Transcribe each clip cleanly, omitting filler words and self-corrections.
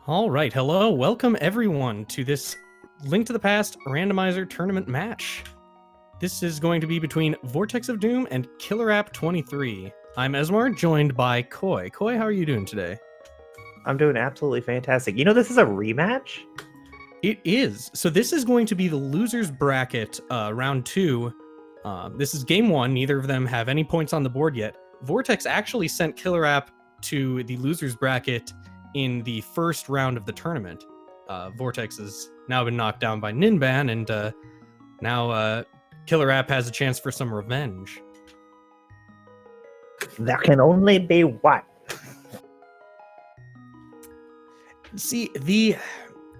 All right, hello, welcome everyone to this Link to the Past Randomizer Tournament match. This is going to be between Vortex of Doom and KillerApp23. I'm Esmar, joined by Koi. Koi, how are you doing today? I'm doing absolutely fantastic. You know, this is a rematch? It is. So this is going to be the loser's bracket, round 2. This is game 1. Neither of them have any points on the board yet. Vortex actually sent KillerApp to the loser's bracket in the first round of the tournament. Vortex has now been knocked down by Ninban, and now KillerApp has a chance for some revenge. That can only be what? See, the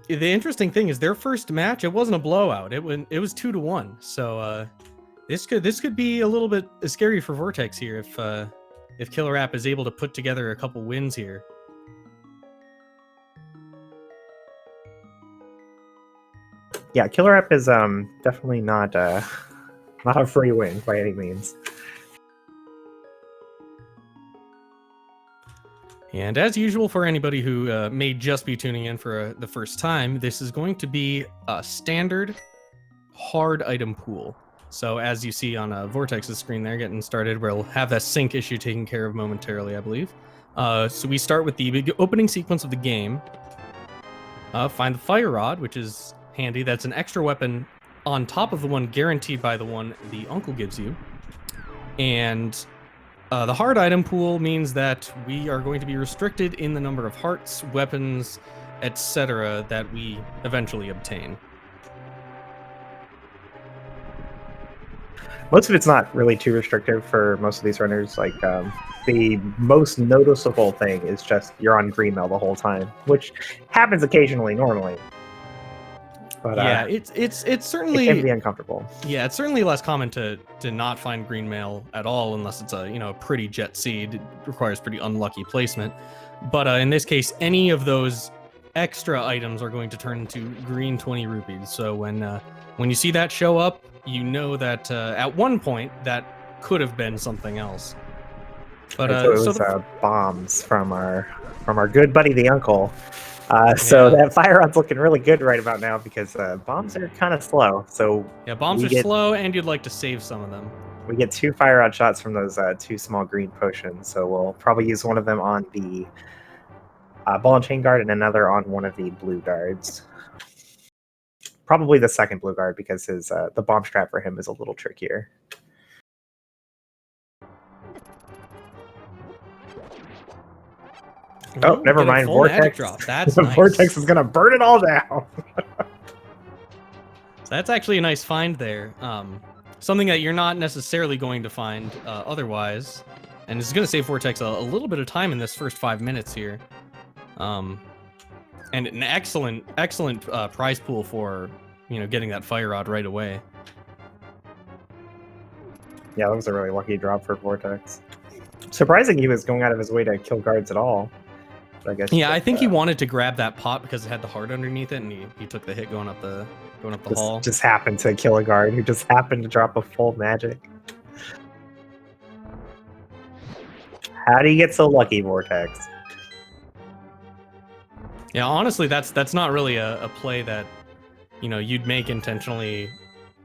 interesting thing is their first match, it wasn't a blowout. It was 2-1. So this could be a little bit scary for Vortex here if KillerApp is able to put together a couple wins here. Yeah, KillerApp is definitely not a free win by any means. And as usual, for anybody who may just be tuning in for the first time, this is going to be a standard hard item pool. So as you see on Vortex's screen there, getting started, we'll have that sync issue taken care of momentarily, I believe. So we start with the opening sequence of the game. Find the fire rod, which is handy. That's an extra weapon on top of the one guaranteed by the one the uncle gives you. And the hard item pool means that we are going to be restricted in the number of hearts, weapons, etc. that we eventually obtain. Most of it's not really too restrictive for most of these runners. Like the most noticeable thing is just you're on green mail the whole time, which happens occasionally normally. But, yeah, it's certainly, it can be uncomfortable. Yeah, it's certainly less common to not find green mail at all, unless it's a pretty jet seed. It requires pretty unlucky placement. But in this case, any of those extra items are going to turn into green 20 rupees. So when you see that show up, you know that at one point that could have been something else. But so it was bombs from our good buddy the uncle. So that fire rod's looking really good right about now because bombs are kind of slow. So yeah, bombs are slow, and you'd like to save some of them. We get 2 fire rod shots from those 2 small green potions. So we'll probably use one of them on the ball and chain guard and another on one of the blue guards. Probably the second blue guard because his the bomb strap for him is a little trickier. Oh, never mind. Vortex. That's nice. Vortex is gonna burn it all down. So that's actually a nice find there. Something that you're not necessarily going to find otherwise, and it's going to save Vortex a little bit of time in this first 5 minutes here. And an excellent prize pool for getting that fire rod right away. Yeah, that was a really lucky drop for Vortex. Surprising he was going out of his way to kill guards at all. I guess. Yeah, I think he wanted to grab that pot because it had the heart underneath it, and he took the hit going up the hall. Just happened to kill a guard who just happened to drop a full magic. How do you get so lucky, Vortex? Yeah, honestly, that's not really a play that you'd make intentionally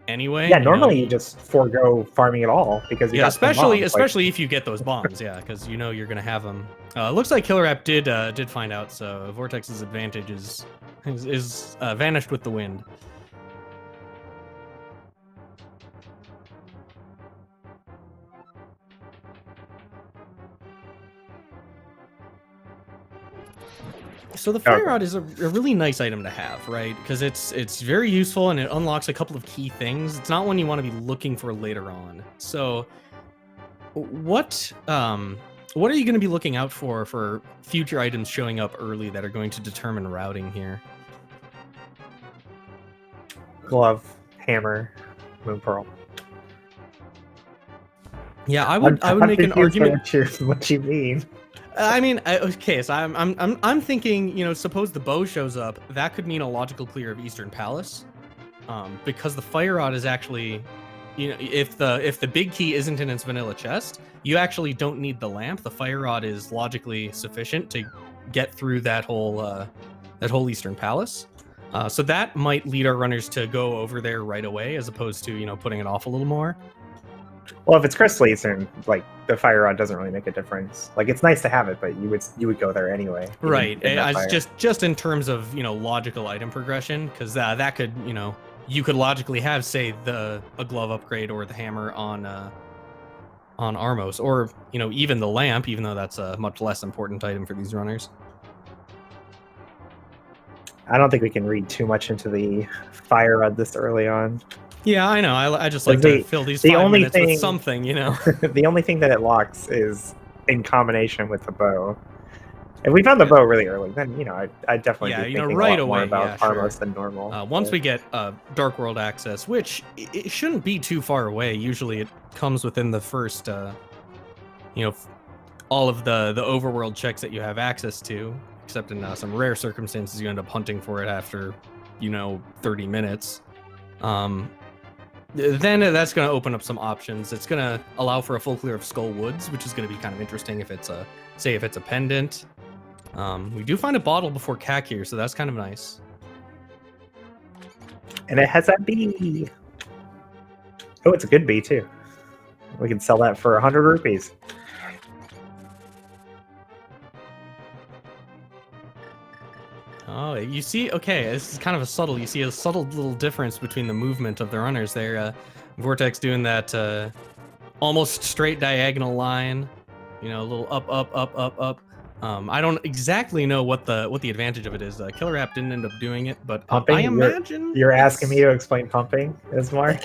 anyway. Yeah, normally you just forego farming it all because you got especially if you get those bombs. Yeah, because you're gonna have them. Looks like KillerApp did find out, so Vortex's advantage is vanished with the wind. So the fire rod is a really nice item to have, right? Because it's very useful and it unlocks a couple of key things. It's not one you want to be looking for later on. So what are you going to be looking out for future items showing up early that are going to determine routing here? Glove, hammer, moon pearl. Yeah, I would make an argument. What you mean? I mean, okay, so I'm thinking, suppose the bow shows up, that could mean a logical clear of Eastern Palace, because the fire rod is actually, if the big key isn't in its vanilla chest, you actually don't need the lamp. The fire rod is logically sufficient to get through that whole whole Eastern Palace. So that might lead our runners to go over there right away, as opposed to, you know, putting it off a little more. Well, if it's Crystal Eastern, like the fire rod doesn't really make a difference. Like it's nice to have it, but you would go there anyway. Right. Just in terms of, you know, logical item progression, because that could, you know, you could logically have, say, a glove upgrade or the hammer on Armos, or, you know, even the lamp, even though that's a much less important item for these runners. I don't think we can read too much into the fire rod this early on. Yeah, I know. I just like to fill these 5 minutes with something, you know. The only thing that it locks is in combination with the bow. If we found the bow really early, then, you know, I definitely be thinking right a lot away more about Armos than normal. Once we get Dark World access, which it shouldn't be too far away. Usually it comes within the first, you know, all of the overworld checks that you have access to, except in some rare circumstances you end up hunting for it after, you know, 30 minutes. Then that's going to open up some options. It's going to allow for a full clear of Skull Woods, which is going to be kind of interesting if it's a, say, if it's a pendant. We do find a bottle before CAC here, so that's kind of nice. And it has that bee. Oh, it's a good bee too. We can sell that for 100 rupees. Oh, you see, okay, this is kind of you see a subtle little difference between the movement of the runners there. Vortex doing that almost straight diagonal line, you know, a little up. I don't exactly know what the advantage of it is. KillerApp didn't end up doing it, but pumping? I imagine you're asking me to explain pumping, Ismar?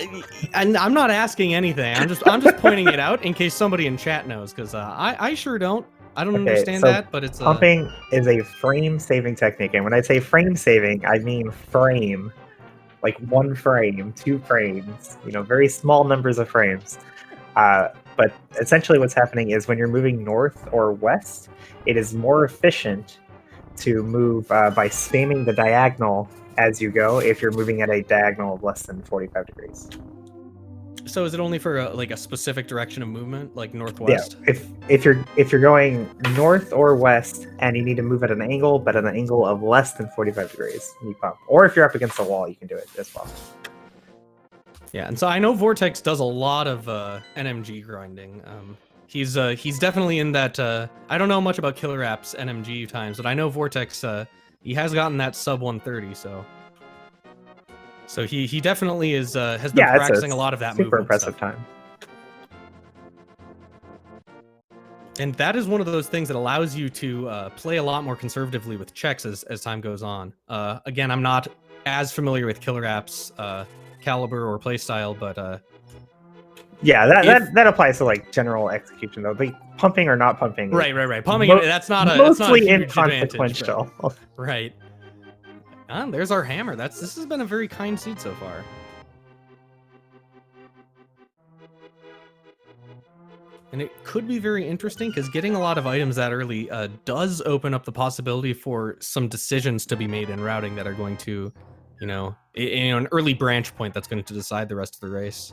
And I'm not asking anything. I'm just pointing it out in case somebody in chat knows, because I sure don't. I don't understand that, but it's pumping is a frame saving technique, and when I say frame saving, I mean frame, like 1 frame, 2 frames, you know, very small numbers of frames. But essentially, what's happening is when you're moving north or west, it is more efficient to move by spamming the diagonal as you go. If you're moving at a diagonal of less than 45 degrees. So is it only for like a specific direction of movement, like northwest? Yeah. If you're going north or west and you need to move at an angle, but at an angle of less than 45 degrees, you pump. Or if you're up against the wall, you can do it as well. Yeah, and so I know Vortex does a lot of NMG grinding. He's definitely in that. I don't know much about KillerApp's NMG times, but I know Vortex. He has gotten that sub 130, so he definitely has been practicing a lot of that super movement impressive stuff. time. And that is one of those things that allows you to play a lot more conservatively with checks as time goes on. Again, I'm not as familiar with KillerApp's caliber or playstyle, but yeah, that applies to like general execution though. The pumping or not pumping, right. Pumping that's not mostly a huge inconsequential. Advantage, but, right. There's our hammer. This has been a very kind seed so far. And it could be very interesting because getting a lot of items that early does open up the possibility for some decisions to be made in routing that are going to, you know, an early branch point that's going to decide the rest of the race.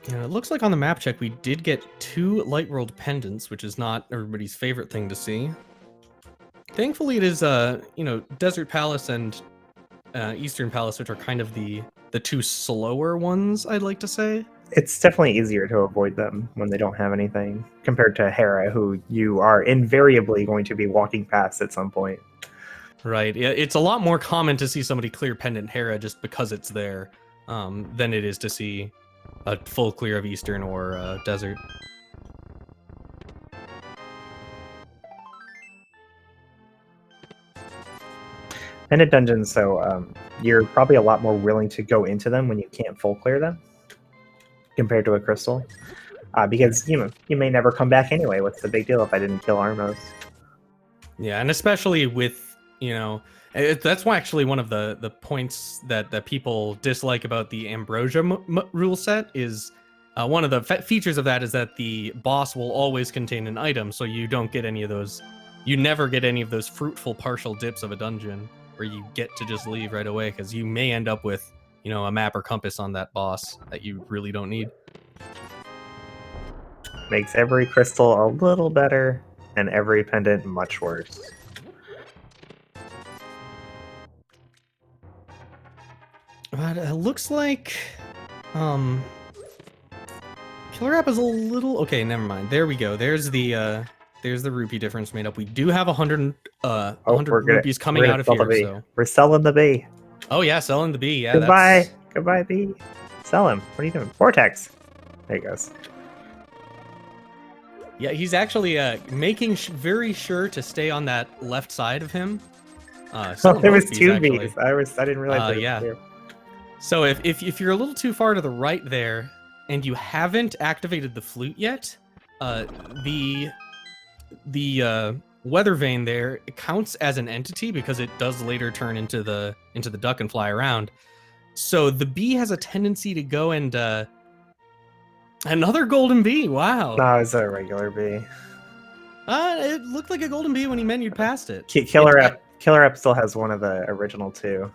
Yeah, it looks like on the map check we did get 2 Light World pendants, which is not everybody's favorite thing to see. Thankfully, it is you know, Desert Palace and Eastern Palace, which are kind of the 2 slower ones, I'd like to say. It's definitely easier to avoid them when they don't have anything compared to Hera, who you are invariably going to be walking past at some point. Right. Yeah, it's a lot more common to see somebody clear pendant Hera just because it's there, than it is to see a full clear of Eastern or Desert. Pendant dungeons, so you're probably a lot more willing to go into them when you can't full clear them compared to a crystal, because you may never come back anyway. What's the big deal if I didn't kill Armos? Yeah, and especially with, you know, that's why actually one of the points that people dislike about the Ambrosia rule set is one of the features of that is that the boss will always contain an item, so you don't get any of those. You never get any of those fruitful partial dips of a dungeon where you get to just leave right away, because you may end up with, you know, a map or compass on that boss that you really don't need. Makes every crystal a little better and every pendant much worse. But it looks like KillerApp is a little okay. Never mind. There we go. There's the rupee difference made up. We do have 100 rupees coming out of here. So we're selling the bee. Oh yeah, selling the bee. Yeah. Goodbye, goodbye bee. Sell him. What are you doing? Vortex. There he goes. Yeah, he's actually making very sure to stay on that left side of him. There was two bees. I didn't realize. Yeah. So if you're a little too far to the right there, and you haven't activated the flute yet, the weather vane there counts as an entity because it does later turn into the duck and fly around. So the bee has a tendency to go and another golden bee. Wow. No, it's a regular bee. It looked like a golden bee when he menued past it. KillerApp still has one of the original two.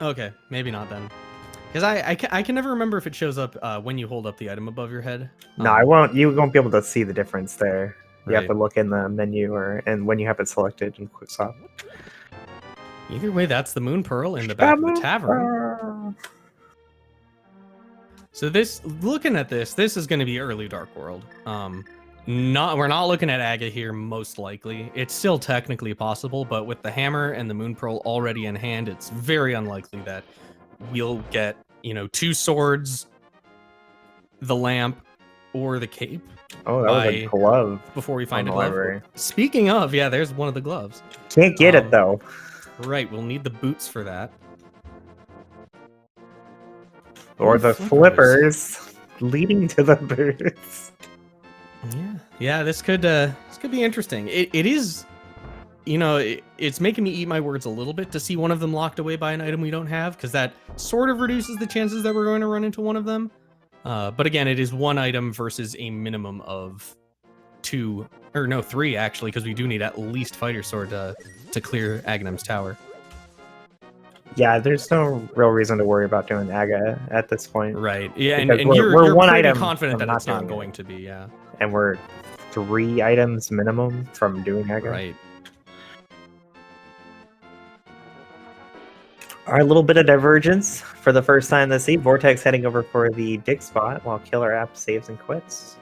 Okay, maybe not then. Because I can never remember if it shows up when you hold up the item above your head. No, I won't. You won't be able to see the difference there. You Right. have to look in the menu and when you have it selected in quick swap. Either way, that's the moon pearl in the back of the tavern. So looking at this is going to be early Dark World. We're not looking at Aga here, most likely. It's still technically possible, but with the hammer and the moon pearl already in hand, it's very unlikely that we'll get, you know, 2 swords, the lamp, or the cape. Oh, that was a glove. Before we find a the glove. library. Speaking of, yeah, there's one of the gloves. Can't get it though. Right, we'll need the boots for that. Or the flippers leading to the boots. Yeah, this could be interesting. It is, you know, it's making me eat my words a little bit to see one of them locked away by an item we don't have, because that sort of reduces the chances that we're going to run into one of them. But again, it is 1 item versus a minimum of 2, or no, 3 actually, because we do need at least Fighter Sword to clear Aghanim's tower. Yeah, there's no real reason to worry about doing Aga at this point. Right. Yeah, and we're you're one pretty item confident that from it's not not doing going it. to be, yeah. And we're 3 items minimum from doing Aga. Right. Our little bit of divergence for the first time this eve. Vortex heading over for the dig spot while KillerApp saves and quits.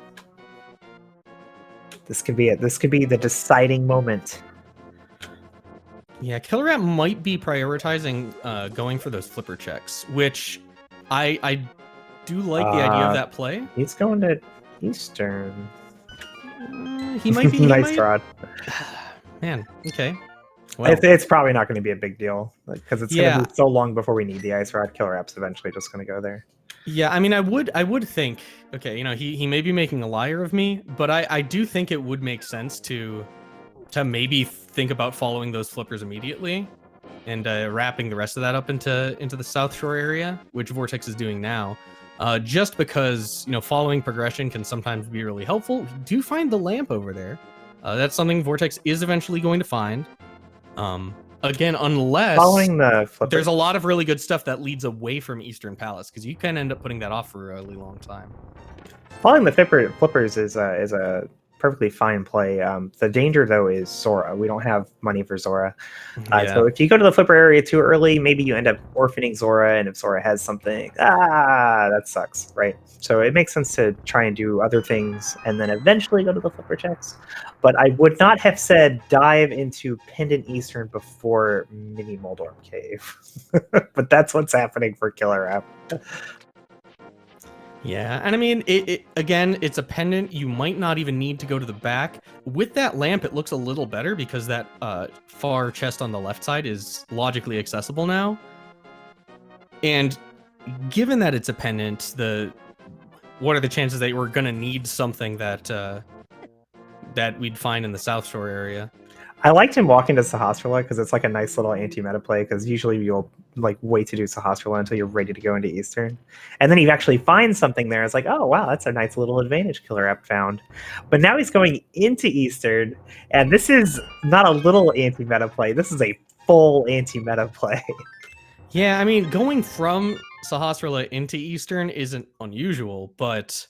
This could be it. This could be the deciding moment. Yeah, KillerApp might be prioritizing going for those flipper checks, which I do like the idea of that play. He's going to Eastern. He might be. Nice rod. Man, okay. Well, It's probably not going to be a big deal because it's going to be so long before we need the ice rod. KillerApp's eventually just going to go there. Yeah, I mean, I would think, okay, you know, he may be making a liar of me, but I do think it would make sense to maybe think about following those flippers immediately and wrapping the rest of that up into the South Shore area, which Vortex is doing now. Just because, you know, following progression can sometimes be really helpful. We do find the lamp over there. That's something Vortex is eventually going to find. Again, unless following the flippers. There's a lot of really good stuff that leads away from Eastern Palace, because you can end up putting that off for a really long time. Following the flippers is a perfectly fine play. The danger though is Zora. We don't have money for Zora. So if you go to the flipper area too early, maybe you end up orphaning Zora, and if Zora has something, that sucks, right? So it makes sense to try and do other things and then eventually go to the flipper checks. But I would not have said dive into Pendant Eastern before Mini Moldorm Cave. But that's what's happening for KillerApp. Yeah, and I mean, again, it's a pendant. You might not even need to go to the back. With that lamp, it looks a little better because that far chest on the left side is logically accessible now. And given that it's a pendant, what are the chances that we're going to need something that we'd find in the South Shore area? I liked him walking to Sahasrara because it's like a nice little anti-meta play, because usually you'll like wait to do Sahasrara until you're ready to go into Eastern. And then you actually find something there. It's like, oh, wow, that's a nice little advantage KillerApp found. But now he's going into Eastern, and this is not a little anti-meta play. This is a full anti-meta play. Yeah, I mean, going from Sahasrara into Eastern isn't unusual, but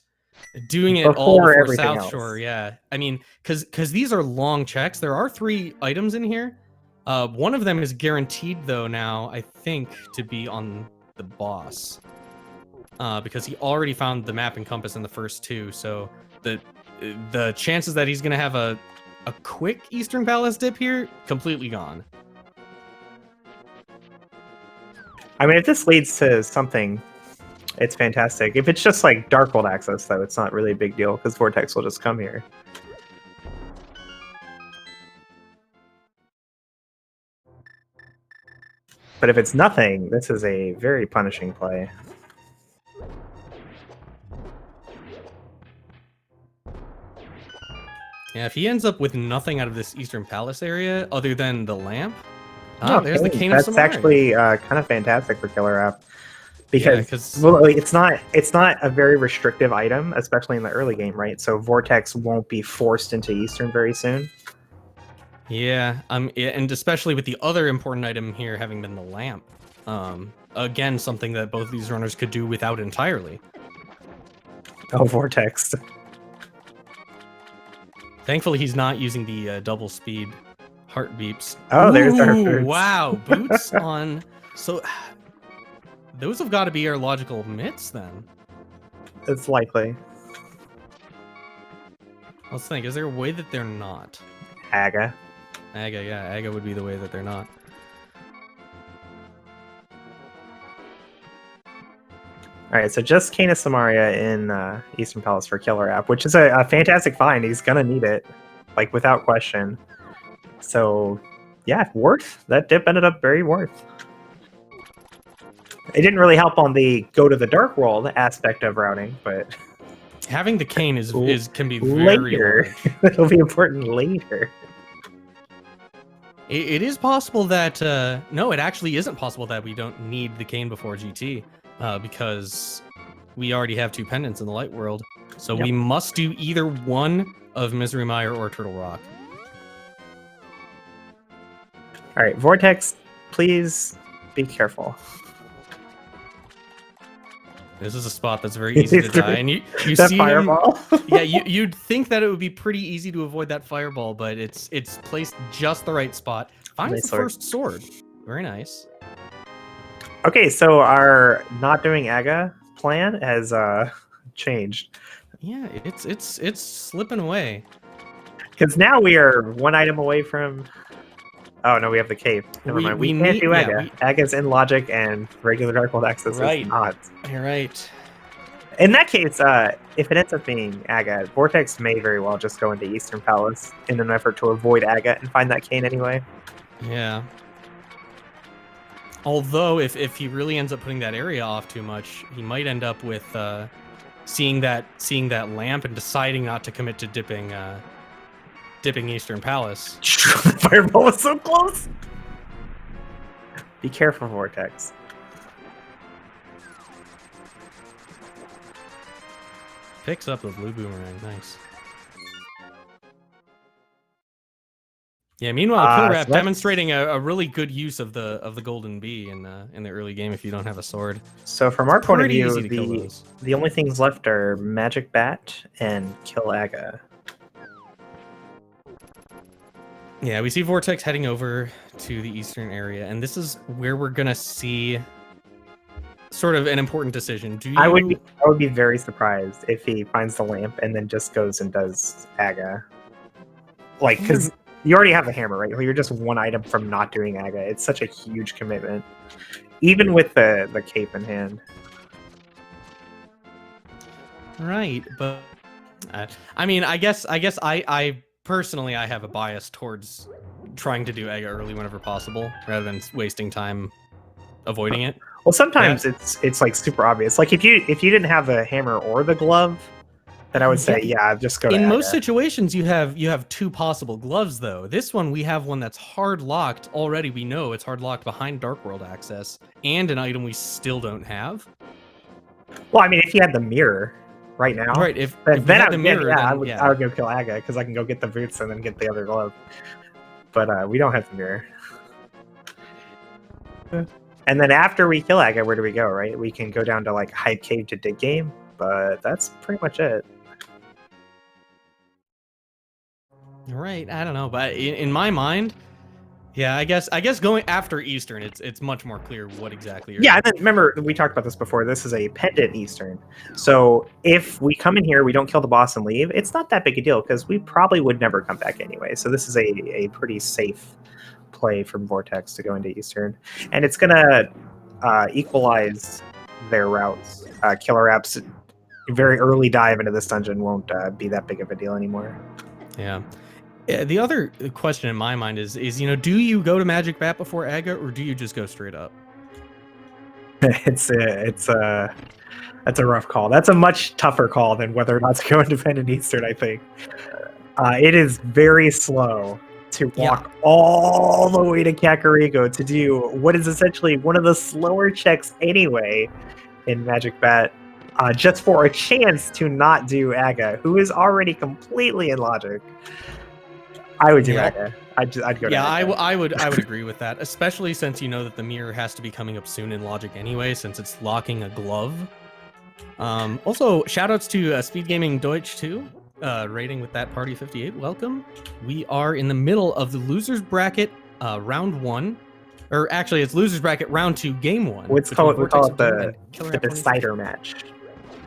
doing it all Before before everything South else. Shore, yeah. I mean, because these are long checks. There are 3 items in here. One of them is guaranteed, though, now, I think, to be on the boss. Because he already found the map and compass in the first 2, so the chances that he's going to have a quick Eastern Palace dip here, completely gone. I mean, if this leads to something, it's fantastic. If it's just like Dark World access, though, it's not really a big deal because Vortex will just come here. But if it's nothing, this is a very punishing play. Yeah, if he ends up with nothing out of this Eastern Palace area other than the lamp, there's the Okay, Cane of that's Samaria. actually kind of fantastic for KillerApp. Yeah, Because well, it's not a very restrictive item, especially in the early game, right? So Vortex won't be forced into Eastern very soon. Yeah, and especially with the other important item here having been the lamp. Again, something that both these runners could do without entirely. Oh, Vortex. Thankfully, he's not using the double speed heart beeps. Oh, there's our Ooh, boots. wow, boots on. So those have got to be our logical mitts then. It's likely. Let's think. Is there a way that they're not? Aga. Aga, yeah, Aga would be the way that they're not. All right, so just Cane of Samaria in Eastern Palace for KillerApp, which is a fantastic find. He's gonna need it, like without question. So, yeah, worth. That dip ended up very worth. It didn't really help on the go to the Dark World aspect of routing, but having the cane can be very later. large. It'll be important later. It is possible that no, it actually isn't possible that we don't need the cane before GT, because we already have 2 pendants in the light world, so we must do either one of Misery Mire or Turtle Rock. All right, Vortex, please be careful. This is a spot that's very easy to die, and you that see fireball. Yeah, you'd think that it would be pretty easy to avoid that fireball, but it's placed just the right spot. Finds Nice the sword. first sword. Very nice. Okay, so our not doing Aga plan has changed. Yeah, it's slipping away. Because now we are 1 item away from. Oh no, we have the cave. Never mind. We can't do Aga. Aga's in logic, and regular Dark World access is not. You're right. In that case, if it ends up being Aga, Vortex may very well just go into Eastern Palace in an effort to avoid Aga and find that cane anyway. Yeah. Although, if he really ends up putting that area off too much, he might end up with seeing that lamp and deciding not to commit to dipping Eastern Palace. The fireball was so close. Be careful, Vortex. Picks up the blue boomerang. Nice. Yeah. Meanwhile, KillerApp demonstrating a really good use of the golden bee in the early game. If you don't have a sword, so from our point of view, the only things left are Magic Bat and Kill Aga. Yeah, we see Vortex heading over to the eastern area, and this is where we're gonna see sort of an important decision. I would be very surprised if he finds the lamp and then just goes and does Aga. Like, because you already have the hammer, right? You're just 1 item from not doing Aga. It's such a huge commitment, even with the cape in hand. Right, but I mean, I guess I personally I have a bias towards trying to do Aga early whenever possible, rather than wasting time avoiding it. Well, sometimes it's like super obvious. Like if you didn't have the hammer or the glove, then I would say just go to In Aga. most situations, you have 2 possible gloves, though. This one, we have one that's hard locked already. We know it's hard locked behind Dark World access, and an item we still don't have. Well, I mean, if you had the mirror right now, right? If then had the mirror, I would go kill Aga because I can go get the boots and then get the other glove. But we don't have the mirror. And then after we kill Aga, where do we go, right? We can go down to like Hype Cave to dig game, but that's pretty much it. Right, I don't know, but in my mind, yeah, I guess going after Eastern, it's much more clear what exactly you're Yeah, and then remember, we talked about this before. This is a pendant Eastern. So if we come in here, we don't kill the boss and leave, it's not that big a deal because we probably would never come back anyway. So this is a pretty safe play from Vortex to go into Eastern. And it's going to equalize their routes. KillerApp's very early dive into this dungeon won't be that big of a deal anymore. Yeah. The other question in my mind is do you go to Magic Bat before Aga, or do you just go straight up? That's a rough call. That's a much tougher call than whether or not to go independent Eastern, I think. It is very slow to walk all the way to Kakariko to do what is essentially one of the slower checks anyway in Magic Bat, just for a chance to not do Aga, who is already completely in logic. I would do Aga. I'd go to Aga. I would agree with that, especially since you know that the mirror has to be coming up soon in logic anyway, since it's locking a glove. Also, shoutouts to SpeedGaming Deutsch too, rating with that party 58. Welcome. We are in the middle of the losers bracket, round 1, or actually it's losers bracket round 2, game 1. We call it the decider match.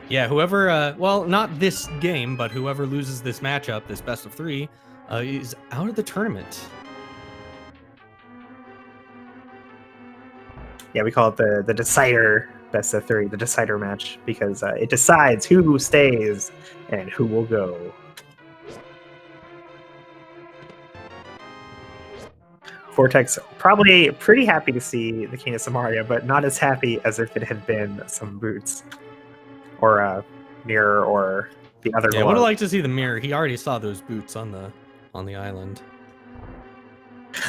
Yeah, whoever, well, not this game, but whoever loses this matchup, this best of 3, is out of the tournament. Yeah, we call it the decider best of 3, the decider match, because it decides who stays and who will go. Vortex probably pretty happy to see the King of Samaria, but not as happy as if it had been some boots or a mirror or the other. Yeah, I would have liked to see the mirror. He already saw those boots on the island.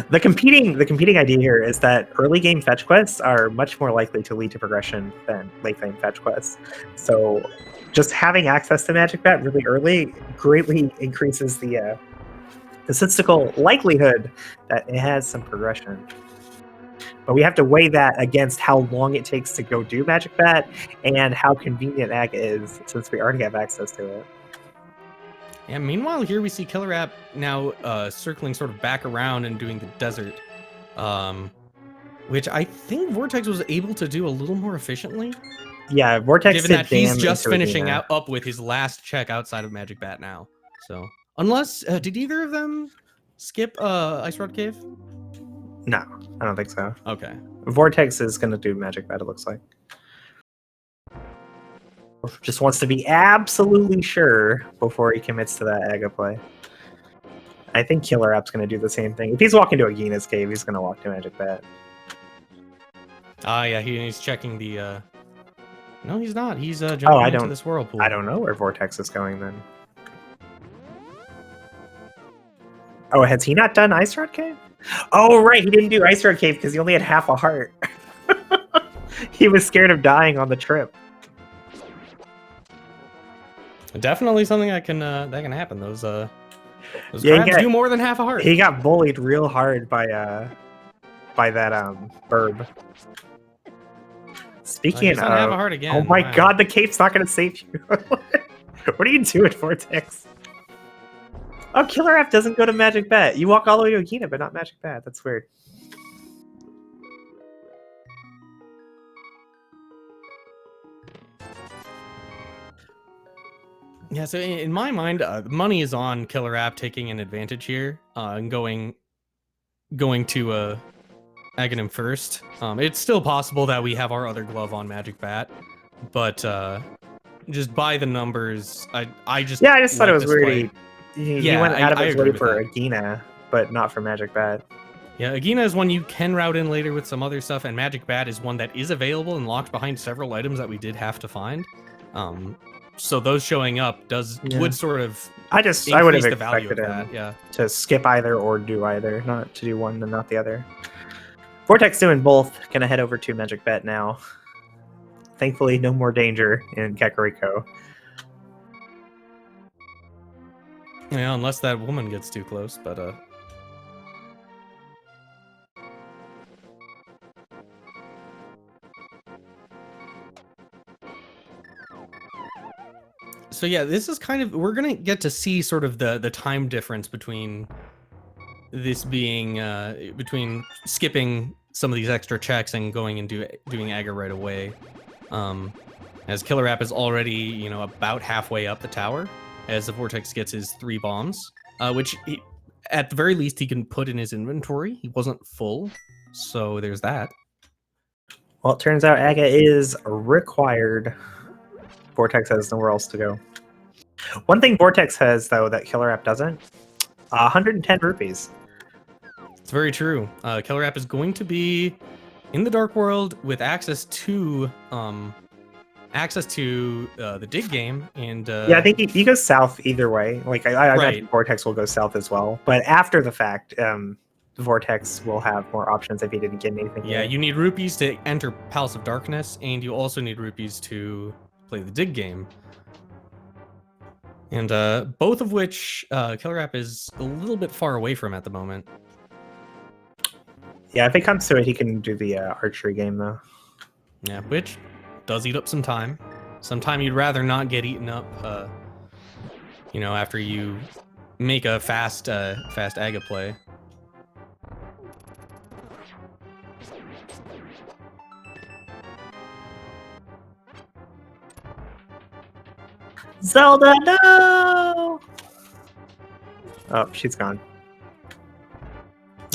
The competing idea here is that early game fetch quests are much more likely to lead to progression than late game fetch quests. So just having access to Magic Bat really early greatly increases the statistical likelihood that it has some progression. But we have to weigh that against how long it takes to go do Magic Bat and how convenient Aga is, since we already have access to it. Yeah, meanwhile, here we see KillerApp now circling sort of back around and doing the desert, which I think Vortex was able to do a little more efficiently. Yeah, Vortex given that he's just finishing up with his last check outside of Magic Bat now. So, unless, did either of them skip Ice Rod Cave? No, I don't think so. Okay. Vortex is going to do Magic Bat, it looks like. Just wants to be absolutely sure before he commits to that Aga play. I think KillerApp's going to do the same thing. If he's walking to Agina's cave, he's going to walk to Magic Bat. Yeah, he's checking the... No, he's not. He's jumping into this whirlpool. I don't know where Vortex is going then. Oh, has he not done Ice Rod Cave? Oh, right, he didn't do Ice Rod Cave because he only had half a heart. He was scared of dying on the trip. Definitely something that can happen. Those crabs do more than half a heart. He got bullied real hard by that burb. Speaking of, half a heart again. Oh my god, the cape's not gonna save you. What are you doing, Vortex? Oh, KillerApp doesn't go to Magic Bat. You walk all the way to Agina, but not Magic Bat. That's weird. Yeah, so in my mind, money is on KillerApp taking an advantage here and going to Aghanim first. It's still possible that we have our other glove on Magic Bat, but just by the numbers, I just thought it was weird. He went out of his way for Agina, but not for Magic Bat. Yeah, Agina is one you can route in later with some other stuff, and Magic Bat is one that is available and locked behind several items that we did have to find. So those showing up would sort of I would have expected him to skip either or do either, not to do one and not the other. Vortex doing both. Gonna head over to Magic Bat now. Thankfully, no more danger in Kakariko. Yeah, unless that woman gets too close, but So yeah, this is kind of, we're gonna get to see sort of the time difference between this being between skipping some of these extra checks and going and doing Aga right away. As KillerApp is already, you know, about halfway up the tower as the Vortex gets his 3 bombs, which he, at the very least he can put in his inventory. He wasn't full, so there's that. Well, it turns out Aga is required. Vortex has nowhere else to go. One thing Vortex has, though, that KillerApp doesn't, 110 rupees. It's very true. KillerApp is going to be in the Dark World with access to the dig game, and yeah, I think he goes south either way. Like I Right. imagine Vortex will go south as well, but after the fact, Vortex will have more options if he didn't get anything. Yeah, you need rupees to enter Palace of Darkness, and you also need rupees to play the dig game. And both of which KillerApp is a little bit far away from at the moment. Yeah, if it comes to it, he can do the archery game though. Yeah, which does eat up some time. Some time you'd rather not get eaten up, you know, after you make a fast Aga play. Zelda, no! Oh, she's gone.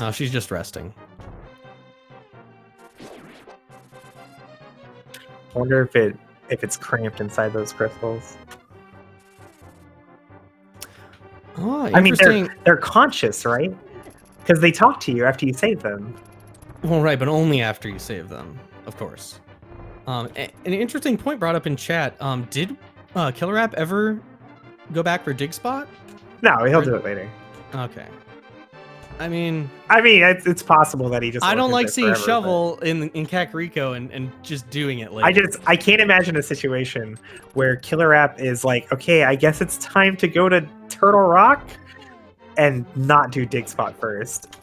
Oh, she's just resting. I wonder if it's cramped inside those crystals. Oh, I mean, interesting. they're conscious, right? Because they talk to you after you save them. Well, right, but only after you save them, of course. An interesting point brought up in chat. Did KillerApp ever go back for dig spot? No, he'll do it later. Okay. I mean, it's possible that he just. I don't like seeing forever, Shovel in Kakariko and just doing it later. I can't imagine a situation where KillerApp is like, okay, I guess it's time to go to Turtle Rock, and not do dig spot first.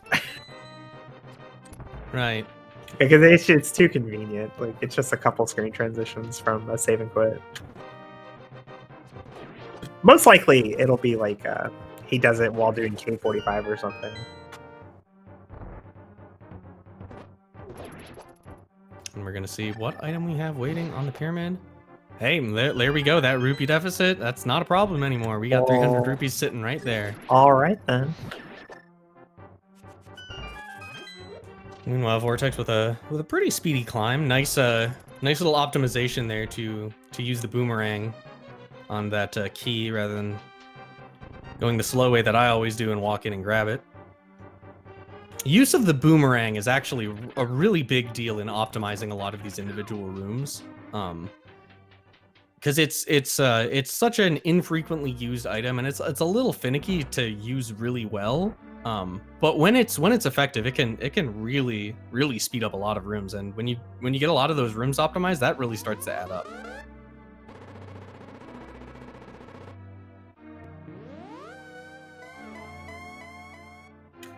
Right. Because it's too convenient. Like it's just a couple screen transitions from a save and quit. Most likely, it'll be like he does it while doing K45 or something. And we're gonna see what item we have waiting on the pyramid. Hey, there we go. That rupee deficit, that's not a problem anymore. We got 300 rupees sitting right there. All right then. Meanwhile, Vortex with a pretty speedy climb. Nice little optimization there to use the boomerang on that key rather than going the slow way that I always do and walk in and grab it. Use of the boomerang is actually a really big deal in optimizing a lot of these individual rooms, because it's such an infrequently used item, and it's a little finicky to use really well. But when it's effective, it can really speed up a lot of rooms, and when you get a lot of those rooms optimized, that really starts to add up.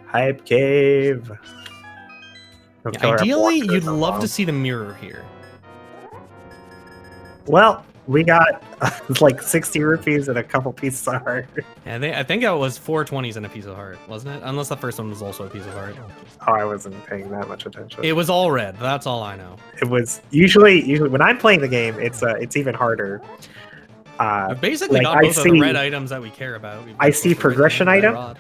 Hype cave. Yeah, ideally, you'd love to see the mirror here. Well, we got like 60 rupees and a couple pieces of heart. Yeah, I think it was 4 20s and a piece of heart, wasn't it? Unless the first one was also a piece of heart. Oh, I wasn't paying that much attention. It was all red. That's all I know. It was usually when I'm playing the game, it's even harder. We've basically like, got both of the red items that we care about. I see progression item rod.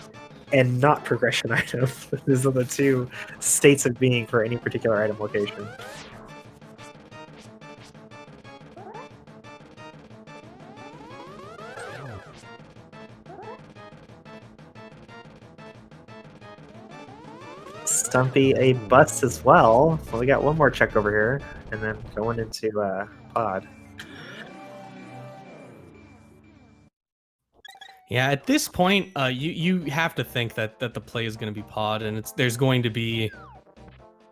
and not progression item. These are the two states of being for any particular item location. Stumpy a bust as well. Well, we got one more check over here, and then going into pod. Yeah, at this point, you have to think that the play is going to be pod, and there's going to be.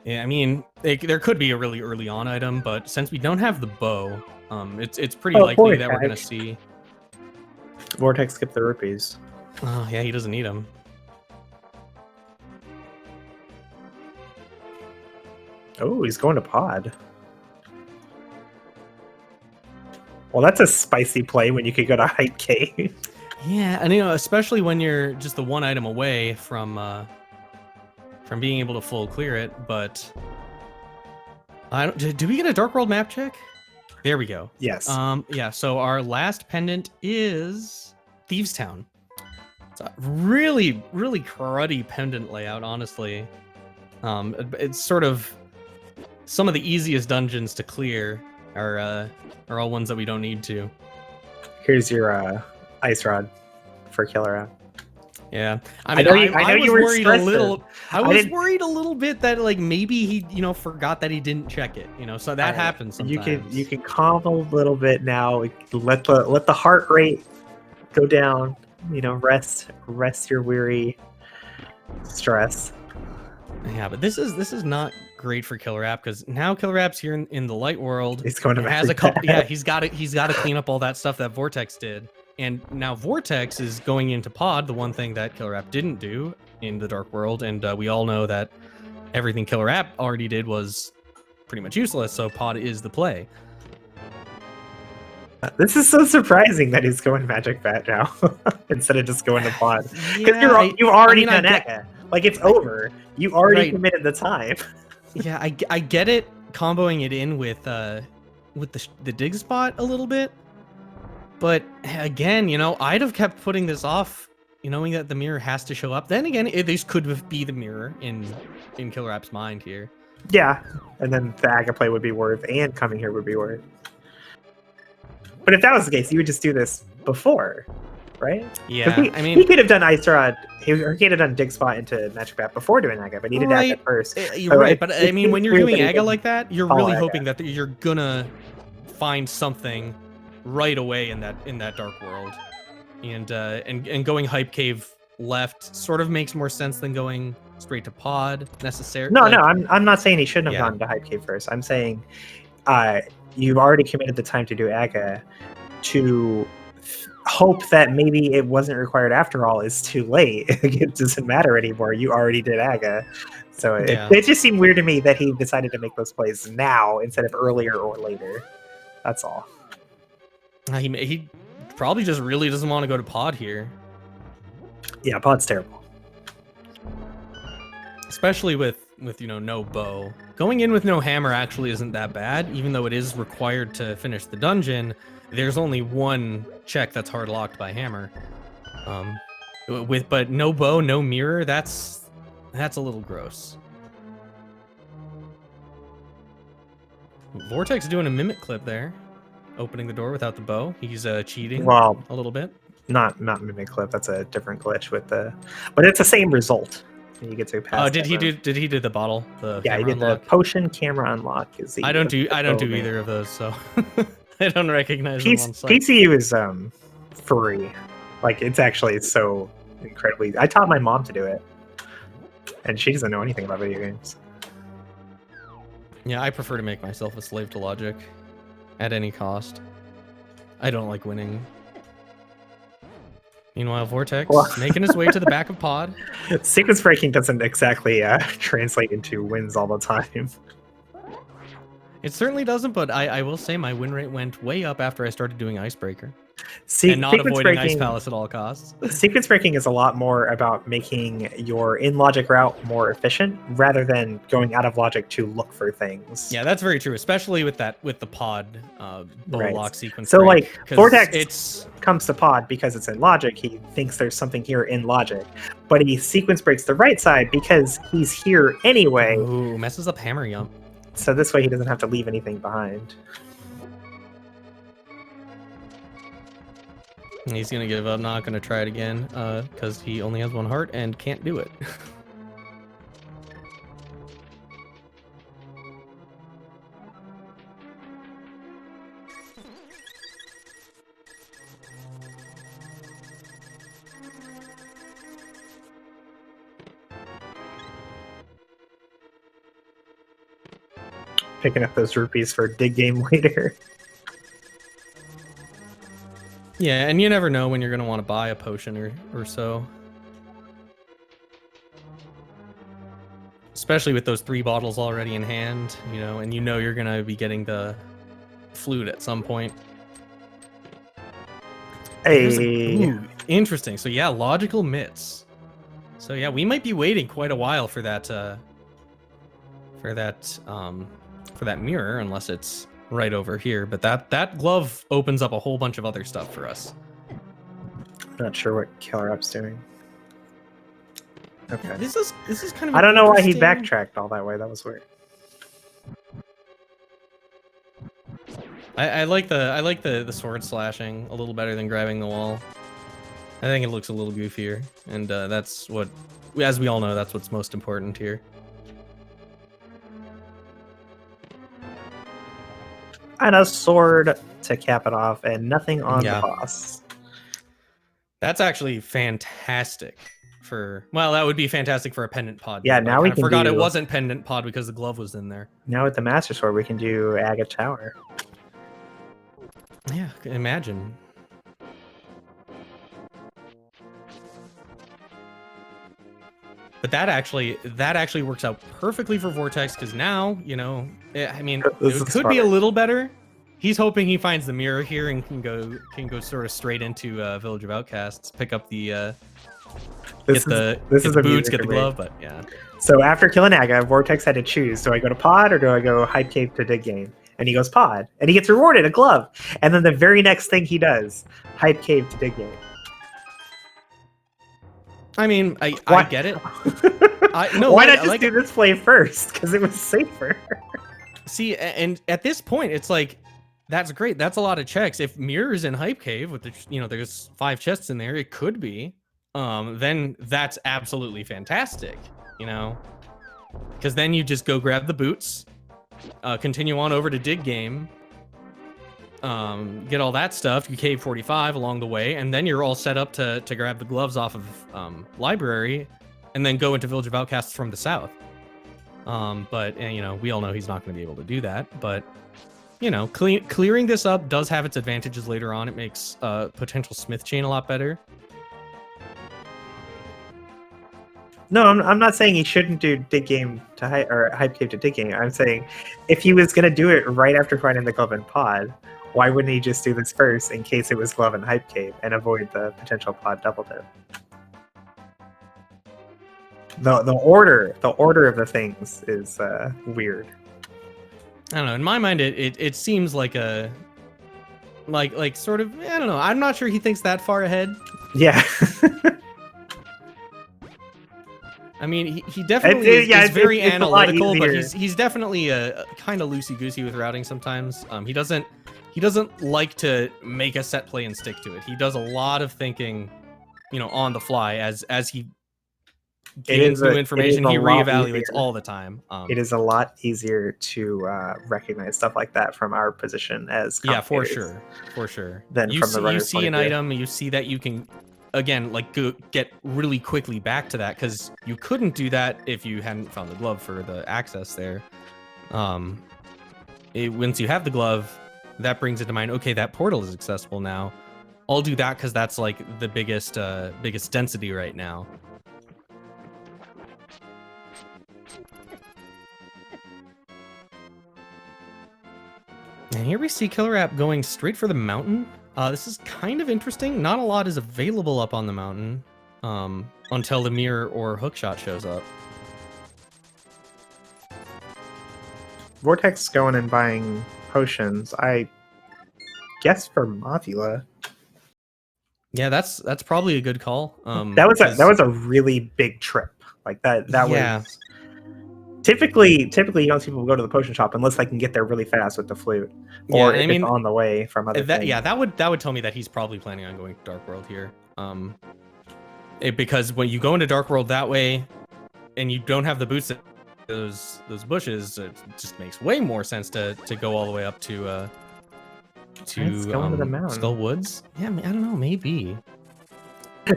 Yeah, I mean, there could be a really early on item, but since we don't have the bow, it's pretty likely that we're going to see. Vortex skip the rupees. Oh yeah, he doesn't need them. Oh, he's going to pod. Well, that's a spicy play when you could go to Hype Cave. Yeah, and especially when you're just the one item away from being able to full clear it. But I don't. Do we get a Dark World map check? There we go. Yes. Yeah. So our last pendant is Thieves Town. It's a really, really cruddy pendant layout, honestly. It's sort of some of the easiest dungeons to clear are all ones that we don't need to. Here's your ice rod for KillerApp. Yeah, I know you were worried stressed a little. there. I was worried a little bit that like maybe he forgot that he didn't check it. So that happens sometimes. You can calm a little bit now. Let the heart rate go down. Rest your weary stress. Yeah, but this is not great for KillerApp because now KillerApp's here in the light world. He's going to has a couple. Yeah, he's got to clean up all that stuff that Vortex did, and now Vortex is going into Pod, the one thing that KillerApp didn't do in the Dark World, and we all know that everything KillerApp already did was pretty much useless. So Pod is the play. This is so surprising that he's going Magic Bat now instead of just going to Pod. Because Yeah, you've already done Eka. Like, it's over. You already Right. committed the time. Yeah, I get it, comboing it in with the dig spot a little bit, but again, I'd have kept putting this off, knowing that the mirror has to show up. Then again, this could be the mirror in KillerApp's mind here. Yeah, and then the Aga play would be worth, and coming here would be worth. But if that was the case, you would just do this before, right? Yeah, he could have done Ice Rod, he could have done Dig Spot into Magic Bat before doing Aga, but he did Aga first. You're right, but I mean, when you're doing Aga like that, you're really Aga. hoping that you're gonna find something right away in that Dark World, and going Hype Cave left sort of makes more sense than going straight to Pod necessarily. No, I'm not saying he shouldn't have gone to Hype Cave first. I'm saying you've already committed the time to do Aga. To hope that maybe it wasn't required after all is too late. It doesn't matter anymore. You already did Aga. So it just seemed weird to me that he decided to make those plays now instead of earlier or later. That's all. He probably just really doesn't want to go to Pod here. Yeah, Pod's terrible. Especially with no bow. Going in with no hammer actually isn't that bad, even though it is required to finish the dungeon. There's only one check that's hard locked by hammer. But no bow, no mirror, that's a little gross. Vortex doing a mimic clip there, opening the door without the bow. He's cheating a little bit. Not mimic clip. That's a different glitch with the, but it's the same result. You get to pass. Oh, did he do the bottle? Yeah, he did unlock? the potion camera unlock. I don't do either of those, so I don't recognize them on site. PCU is free. Like, it's so incredibly. I taught my mom to do it, and she doesn't know anything about video games. Yeah, I prefer to make myself a slave to logic at any cost. I don't like winning. Meanwhile, Vortex making his way to the back of Pod. Sequence breaking doesn't exactly translate into wins all the time. It certainly doesn't, but I will say my win rate went way up after I started doing Icebreaker. And not avoiding Ice Palace at all costs. Sequence breaking is a lot more about making your in-logic route more efficient rather than going out of logic to look for things. Yeah, that's very true, especially with the Pod lock sequence. So break, like Vortex comes to Pod because it's in logic. He thinks there's something here in logic, but he sequence breaks the right side because he's here anyway. Ooh, messes up Hammer Yump. So this way he doesn't have to leave anything behind. He's gonna give up, not gonna try it again, because he only has one heart and can't do it. Picking up those rupees for dig game later. Yeah, and you never know when you're gonna want to buy a potion or so. Especially with those 3 bottles already in hand, and you're gonna be getting the flute at some point. Hey, Ooh, interesting. So yeah, logical mitts. So yeah, we might be waiting quite a while for that mirror, unless it's right over here. But that glove opens up a whole bunch of other stuff for us. not sure what KillerApp's doing. Okay. This is kind of. I don't know why he interesting- backtracked all that way. That was weird. I like the sword slashing a little better than grabbing the wall. I think it looks a little goofier, and that's what, as we all know, that's what's most important here. And a sword to cap it off, and nothing on Yeah. the boss. That's actually fantastic for. Well, that would be fantastic for a pendant pod. Yeah, but now I we kinda can forgot it do- wasn't pendant pod because the glove was in there. Now with the Master Sword, we can do Agate Tower. Yeah, imagine. But that actually works out perfectly for Vortex, because now, you know, I mean, This it is could be a smart. little better. He's hoping he finds the mirror here and can go sort of straight into Village of Outcasts, pick up the This get the is get the boots, amusing get to the me. glove, but yeah. So after killing Aga, Vortex had to choose: do I go to Pod or do I go Hype Cave to Dig Game? And he goes Pod, and he gets rewarded a glove. And then the very next thing he does, Hype Cave to Dig Game. I mean, I Why- get it. Why not just do this play first? Because it was safer. See, and at this point, it's like, that's great. That's a lot of checks. If mirrors in Hype Cave, with the, you know, there's 5 chests in there, it could be. Then that's absolutely fantastic. You know, because then you just go grab the boots, continue on over to Dig Game, get all that stuff. You cave 45 along the way, and then you're all set up to grab the gloves off of Library, and then go into Village of Outcasts from the south. But you know, we all know he's not going to be able to do that. But you know, clearing this up does have its advantages later on. It makes potential Smith chain a lot better. No, I'm not saying he shouldn't do Dig Game to Hype Cave to Dig Game. I'm saying if he was going to do it right after finding the glove and Pod, why wouldn't he just do this first in case it was glove and Hype Cave and avoid the potential Pod double dip? The order of the things is weird. I don't know. In my mind, it seems like a like sort of, I don't know. I'm not sure he thinks that far ahead. Yeah. I mean, he definitely is very it's analytical, but he's definitely kind of loosey-goosey with routing sometimes. He doesn't like to make a set play and stick to it. He does a lot of thinking, you know, on the fly as he gains new information. He reevaluates all the time. It is a lot easier to recognize stuff like that from our position as for sure. Than you from the runner's see point an of view. item, you see that you can, again, like get really quickly back to that, because you couldn't do that if you hadn't found the glove for the access there. Once you have the glove, that brings it to mind. Okay, that portal is accessible now. I'll do that because that's like the biggest density right now. And here we see KillerApp going straight for the mountain. This is kind of interesting. Not a lot is available up on the mountain until the mirror or hookshot shows up. Vortex going and buying potions. I guess for Mothula. Yeah, that's probably a good call. That was a really big trip. Like that was typically you don't see people go to the potion shop unless they can get there really fast with the flute, or if it's on the way from other things. Yeah, that would tell me that he's probably planning on going to Dark World here. Because when you go into Dark World that way, and you don't have the boots, those bushes, it just makes way more sense to go all the way up to the mountain. Skull Woods. Yeah, I don't know, maybe.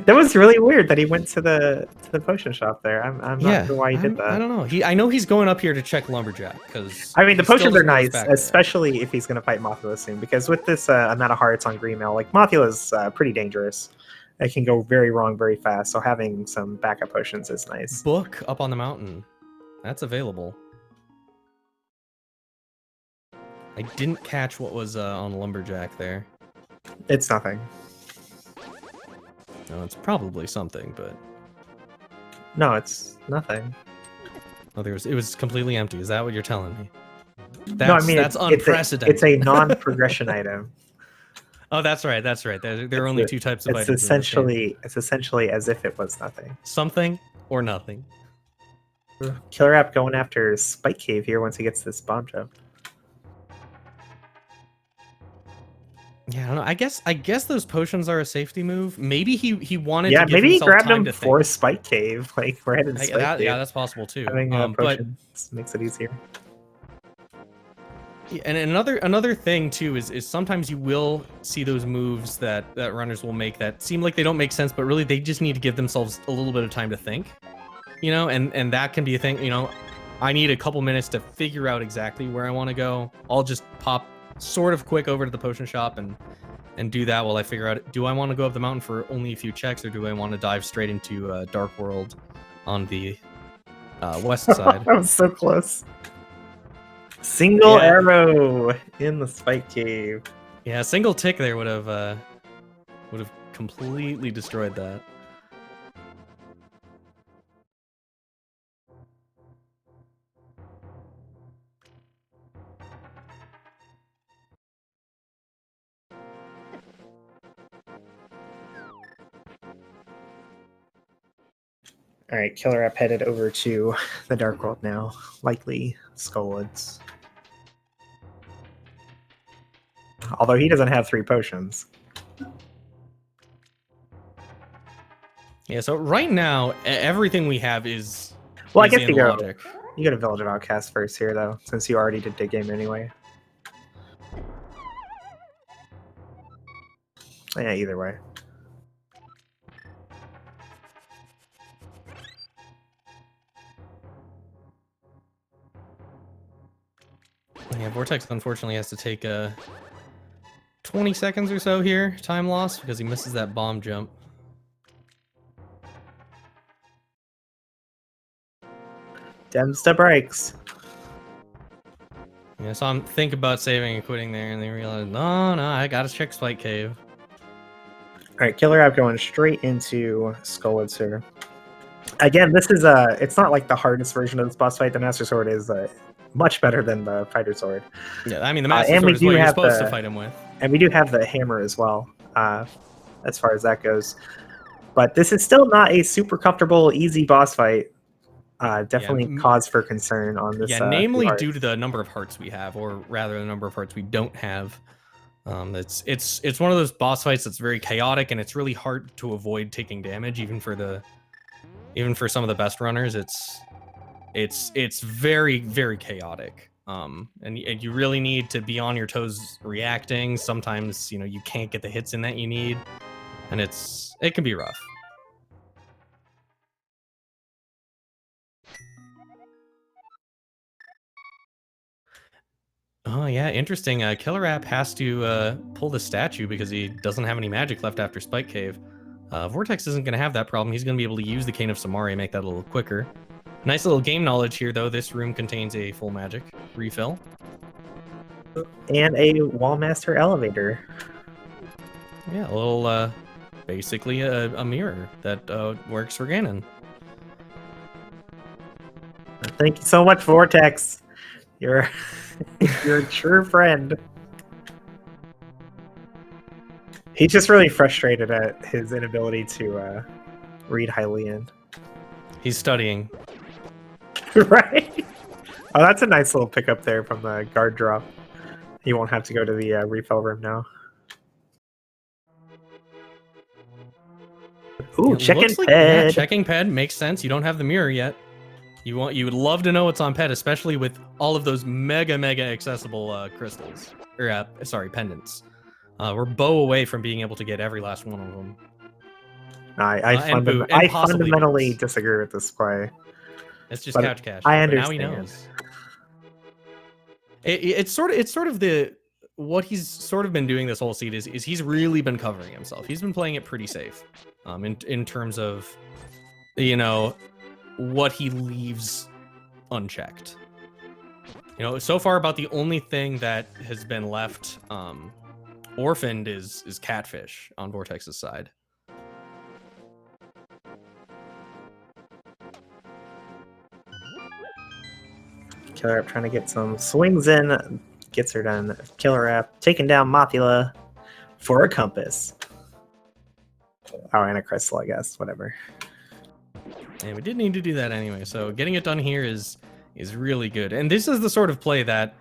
That was really weird that he went to the potion shop there. I'm not sure why he did that. I don't know. I know he's going up here to check Lumberjack, because I mean the potions are nice, especially if he's going to fight Mothula soon. Because with this amount of hearts on Green Mail, like Mothula's pretty dangerous. It can go very wrong very fast. So having some backup potions is nice. Book up on the mountain, that's available. I didn't catch what was on Lumberjack there. It's nothing. No, it's probably something, but No, it's nothing. oh, it was completely empty. Is that what you're telling me? No, I mean That's unprecedented. It's a non-progression item. Oh, that's right. That's right. There are only two types of it's items. Essentially, it's essentially as if it was nothing. Something or nothing. Killer App going after Spike Cave here once he gets this bomb jump. Yeah, I don't know. I guess those potions are a safety move. Maybe he wanted Yeah, to give maybe he himself grabbed time him to for think. Spike Cave. Like we're heading Spike Cave. Yeah, that's possible too. Having But potions makes it easier. and another thing too is sometimes you will see those moves that runners will make that seem like they don't make sense, but really they just need to give themselves a little bit of time to think. You know, and that can be a thing. You know, I need a couple minutes to figure out exactly where I want to go. I'll just pop sort of quick over to the potion shop and do that while I figure out, do I want to go up the mountain for only a few checks, or do I want to dive straight into Dark World on the west side? That was so close. Single arrow in the Spike Cave. Yeah, a single tick there would have completely destroyed that. All right, Killer App headed over to the Dark World now. Likely Skullwoods. Although he doesn't have 3 potions. Yeah, so right now everything we have is Well, is I guess in logic. You go to Village of Outcasts first here, though, since you already did Dig Game anyway. Yeah, either way. Yeah, Vortex unfortunately has to take 20 seconds or so here, time loss, because he misses that bomb jump. Dems to brakes. Yeah, so I'm thinking about saving and quitting there, and they realize, no, I gotta check Spike Cave. All right, Killer App going straight into Skullwoods here. Again, this is it's not like the hardest version of this boss fight. The Master Sword is much better than the Fighter Sword. Yeah, I mean the Master and Sword we is what do you're have supposed to fight him with. And we do have the hammer as well, as far as that goes. But this is still not a super comfortable, easy boss fight. Definitely cause for concern on this. Yeah, namely due to the number of hearts we have, or rather the number of hearts we don't have. It's one of those boss fights that's very chaotic, and it's really hard to avoid taking damage, even for some of the best runners. It's very, very chaotic. And you really need to be on your toes reacting. Sometimes, you know, you can't get the hits in that you need, and it can be rough. Oh yeah, interesting. Killer App has to pull the statue because he doesn't have any magic left after Spike Cave. Vortex isn't going to have that problem. He's going to be able to use the Cane of Samari and make that a little quicker. Nice little game knowledge here, though. This room contains a full magic refill. And a Wallmaster elevator. Yeah, a little, basically a mirror that works for Ganon. Thank you so much, Vortex. You're a true friend. He's just really frustrated at his inability to read Hylian. He's studying. Right? Oh, that's a nice little pickup there from the guard drop. He won't have to go to the refill room now. Ooh, checking ped. Yeah, checking ped makes sense. You don't have the mirror yet. You would love to know what's on ped, especially with all of those mega accessible crystals, or sorry, pendants. We're bow away from being able to get every last one of them. I fundamentally disagree with this play. It's just couch cash. I understand. But now he knows. It's sort of what he's sort of been doing this whole seed is he's really been covering himself. He's been playing it pretty safe, in terms of, you know, what he leaves unchecked. You know, so far about the only thing that has been left orphaned is Catfish on Vortex's side. KillerApp trying to get some swings in. Gets her done. KillerApp taking down Mothula for a compass. Oh, and a crystal, I guess. Whatever. And we did need to do that anyway. So getting it done here is really good. And this is the sort of play that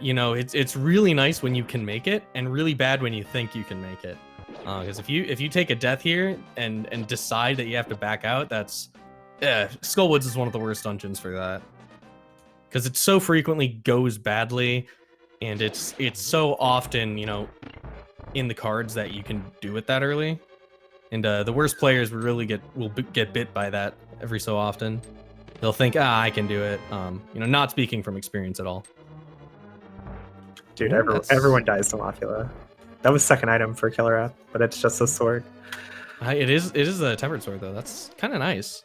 you know, it's really nice when you can make it, and really bad when you think you can make it. Because if you take a death here and decide that you have to back out, that's Skullwoods is one of the worst dungeons for that. Because it so frequently goes badly, and it's so often, you know, in the cards that you can do it that early. And the worst players will really get bit by that every so often. They'll think, I can do it. You know, not speaking from experience at all. Dude, everyone dies to Mothula. That was second item for KillerApp, but it's just a sword. It is a tempered sword though. That's kind of nice.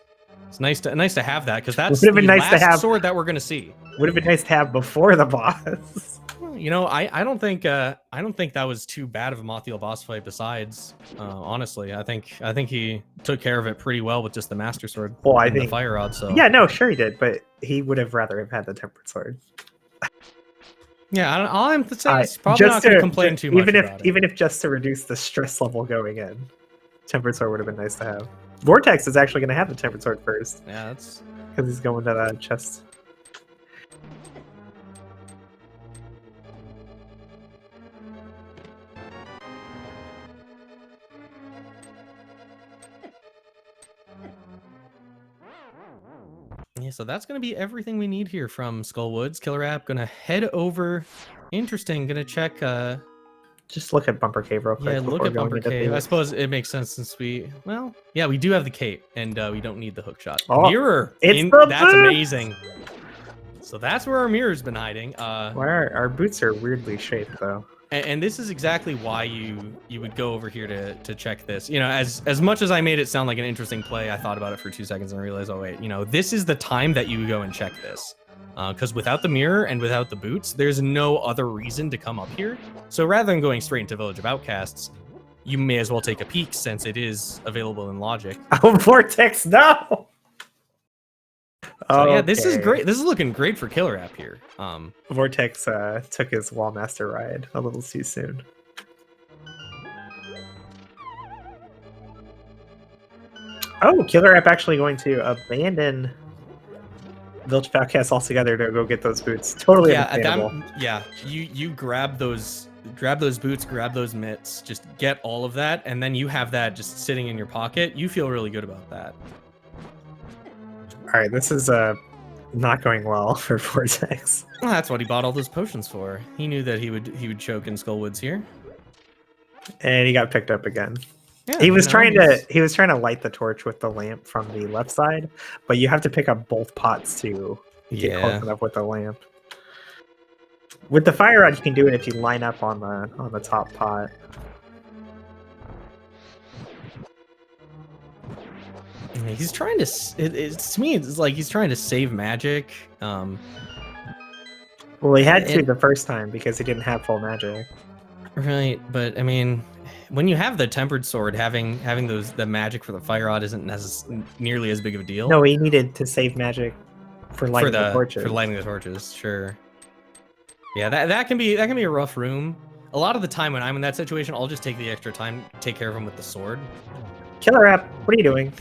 It's nice to have that, because that's Would've been the nice to last have- sword that we're gonna see. Would have been nice to have before the boss. You know, I don't think that was too bad of a Mothula boss fight. Besides, honestly, I think he took care of it pretty well with just the Master Sword. Well, I and think the Fire Rod. So yeah, no, sure he did, but he would have rather have had the tempered sword. yeah, all I'm saying is probably not going to complain too much about it. Even if just to reduce the stress level going in, tempered sword would have been nice to have. Vortex is actually going to have the tempered sword first. Yeah, that's because he's going to the chest. Yeah, so that's going to be everything we need here from Skullwoods. KillerApp going to head over. Interesting. Going to check. Just look at Bumper Cave real quick. Yeah, look at Bumper Cave. I suppose it makes sense since we do have the cape, and we don't need the hook shot. Oh, mirror. That's amazing. So that's where our mirror's been hiding. Our boots are weirdly shaped though. And this is exactly why you would go over here to check this. You know, as much as I made it sound like an interesting play, I thought about it for 2 seconds and I realized, oh wait, you know, this is the time that you go and check this. Because without the mirror and without the boots, there's no other reason to come up here. So rather than going straight into Village of Outcasts, you may as well take a peek since it is available in Logic. Oh, Vortex, no! So yeah, this is great. This is looking great for KillerApp here. Vortex took his Wallmaster ride a little too soon. Oh, KillerApp actually going to abandon Village of Outcasts altogether to go get those boots. Totally understandable. You grab those boots, grab those mitts, just get all of that, and then you have that just sitting in your pocket. You feel really good about that. All right, this is not going well for Vortex. Well, that's what he bought all those potions for. He knew that he would choke in Skullwoods here, and he got picked up again. Yeah, he was trying to light the torch with the lamp from the left side, but you have to pick up both pots to get close enough with the lamp. With the fire rod, you can do it if you line up on the top pot. He's trying to. To me, it's like he's trying to save magic. Well, he had to the first time because he didn't have full magic. Right, but I mean, when you have the tempered sword, having the magic for the fire rod isn't nearly as big of a deal. No, he needed to save magic for lighting the torches. For lighting the torches, sure. Yeah, that can be a rough room. A lot of the time when I'm in that situation, I'll just take the extra time, take care of him with the sword. KillerApp, what are you doing?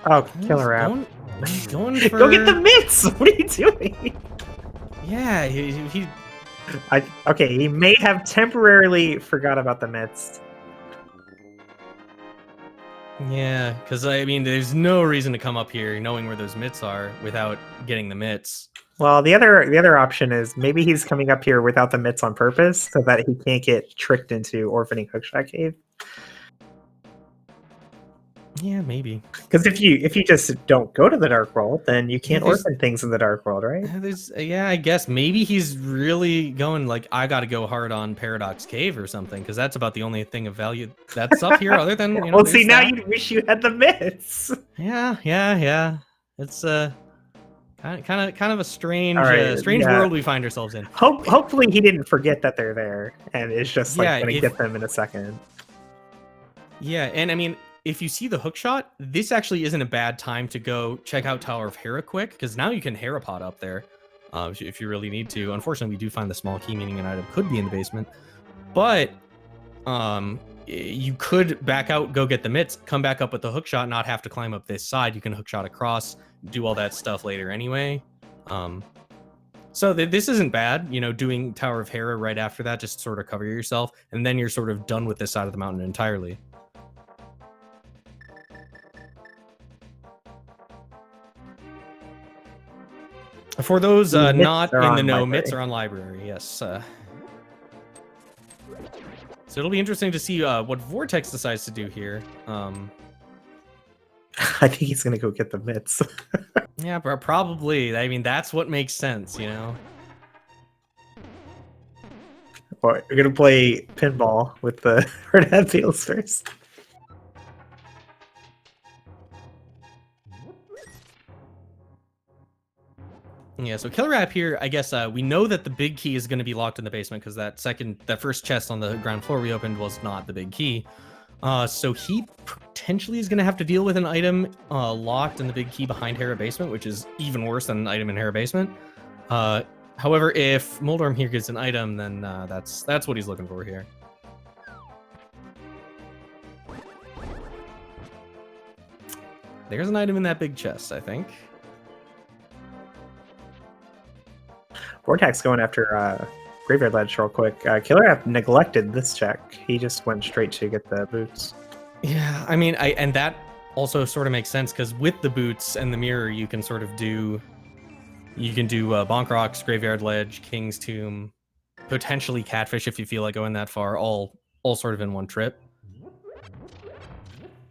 Oh, KillerApp. He's going for... Go get the mitts! What are you doing? Yeah, he... Okay, he may have temporarily forgot about the mitts. Yeah, because I mean, there's no reason to come up here knowing where those mitts are without getting the mitts. Well, the other option is maybe he's coming up here without the mitts on purpose so that he can't get tricked into orphaning Hookshot Cave. Yeah, maybe. Because if you just don't go to the Dark World, then you can't orphan things in the Dark World, right? I guess maybe he's really going like, I got to go hard on Paradox Cave or something, because that's about the only thing of value that's up here other than, you know, well, see, now you wish you had the mitts. Yeah. It's kind of a strange world we find ourselves in. Hopefully he didn't forget that they're there and is just like going to get them in a second. Yeah, and I mean, if you see the hook shot, this actually isn't a bad time to go check out Tower of Hera quick, because now you can Herapod up there if you really need to. Unfortunately, we do find the small key, meaning an item could be in the basement. But you could back out, go get the mitts, come back up with the hook shot, not have to climb up this side. You can hook shot across, do all that stuff later anyway. So this isn't bad, you know, doing Tower of Hera right after that, just sort of cover yourself, and then you're sort of done with this side of the mountain entirely. For those not in the know, mitts are on library, yes. So it'll be interesting to see what Vortex decides to do here. I think he's gonna go get the mitts. Yeah, probably. I mean, that's what makes sense, you know? Or we're gonna play pinball with the red hat fields first. Yeah, so KillerApp here, I guess we know that the big key is going to be locked in the basement because that first chest on the ground floor we opened was not the big key. So he potentially is going to have to deal with an item locked in the big key behind Hera basement, which is even worse than an item in Hera basement. However, if Moldorm here gets an item, then that's what he's looking for here. There's an item in that big chest, I think. Vortex going after Graveyard Ledge real quick. KillerApp neglected this check. He just went straight to get the boots. Yeah, I mean, and that also sort of makes sense because with the boots and the mirror, you can sort of do, Bonk Rocks, Graveyard Ledge, King's Tomb, potentially Catfish if you feel like going that far, all sort of in one trip.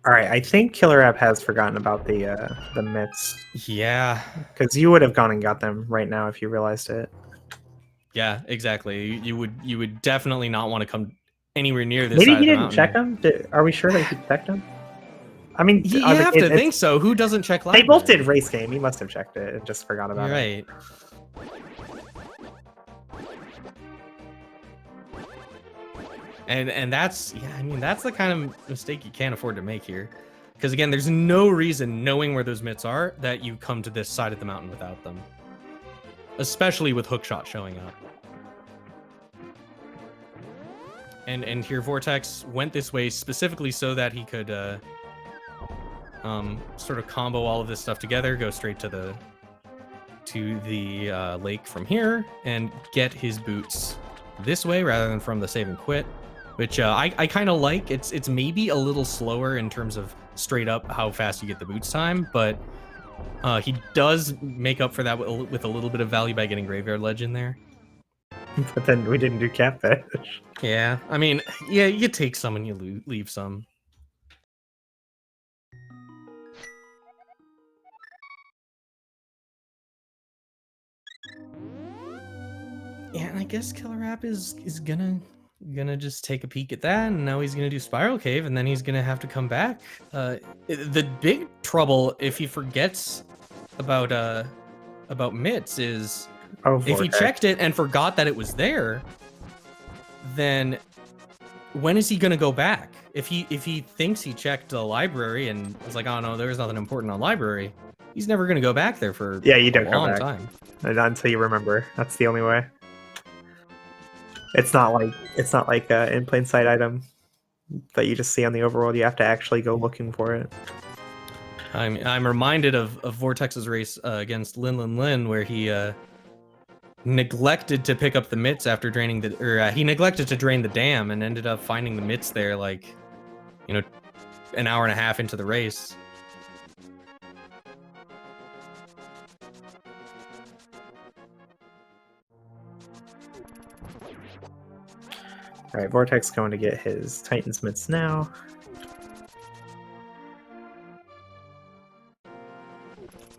All right, I think KillerApp has forgotten about the mitts. Yeah, because you would have gone and got them right now if you realized it. Yeah, exactly. You would definitely not want to come anywhere near this. Maybe side he of the didn't check them. Are we sure that he checked them? I mean, you have to think so. Who doesn't check library? They both did race game. He must have checked it and just forgot about it. Right. And that's, yeah, I mean, that's the kind of mistake you can't afford to make here. Because again, there's no reason, knowing where those mitts are, that you come to this side of the mountain without them. Especially with hookshot showing up. And here Vortex went this way specifically so that he could sort of combo all of this stuff together, go straight to the lake from here, and get his boots this way rather than from the save and quit, which I kind of like. It's maybe a little slower in terms of straight up how fast you get the boots time, but he does make up for that with a little bit of value by getting Graveyard Ledge in there. But then we didn't do Catfish. Yeah, I mean, yeah, you take some and you leave some. Yeah, and I guess KillerApp is gonna just take a peek at that, and now he's gonna do Spiral Cave, and then he's gonna have to come back. The big trouble if he forgets about mitts is if he checked it and forgot that it was there, then when is he gonna go back? If he thinks he checked the library and was like, oh no, there's nothing important on library, he's never gonna go back there for you don't a long time. Until you remember. That's the only way. It's not like an in plain sight item that you just see on the overworld. You have to actually go looking for it. I'm reminded of Vortex's race against Lin, where he neglected to pick up the mitts after draining he neglected to drain the dam and ended up finding the mitts there, like, you know, an hour and a half into the race. All right, Vortex going to get his Titan's mitts now.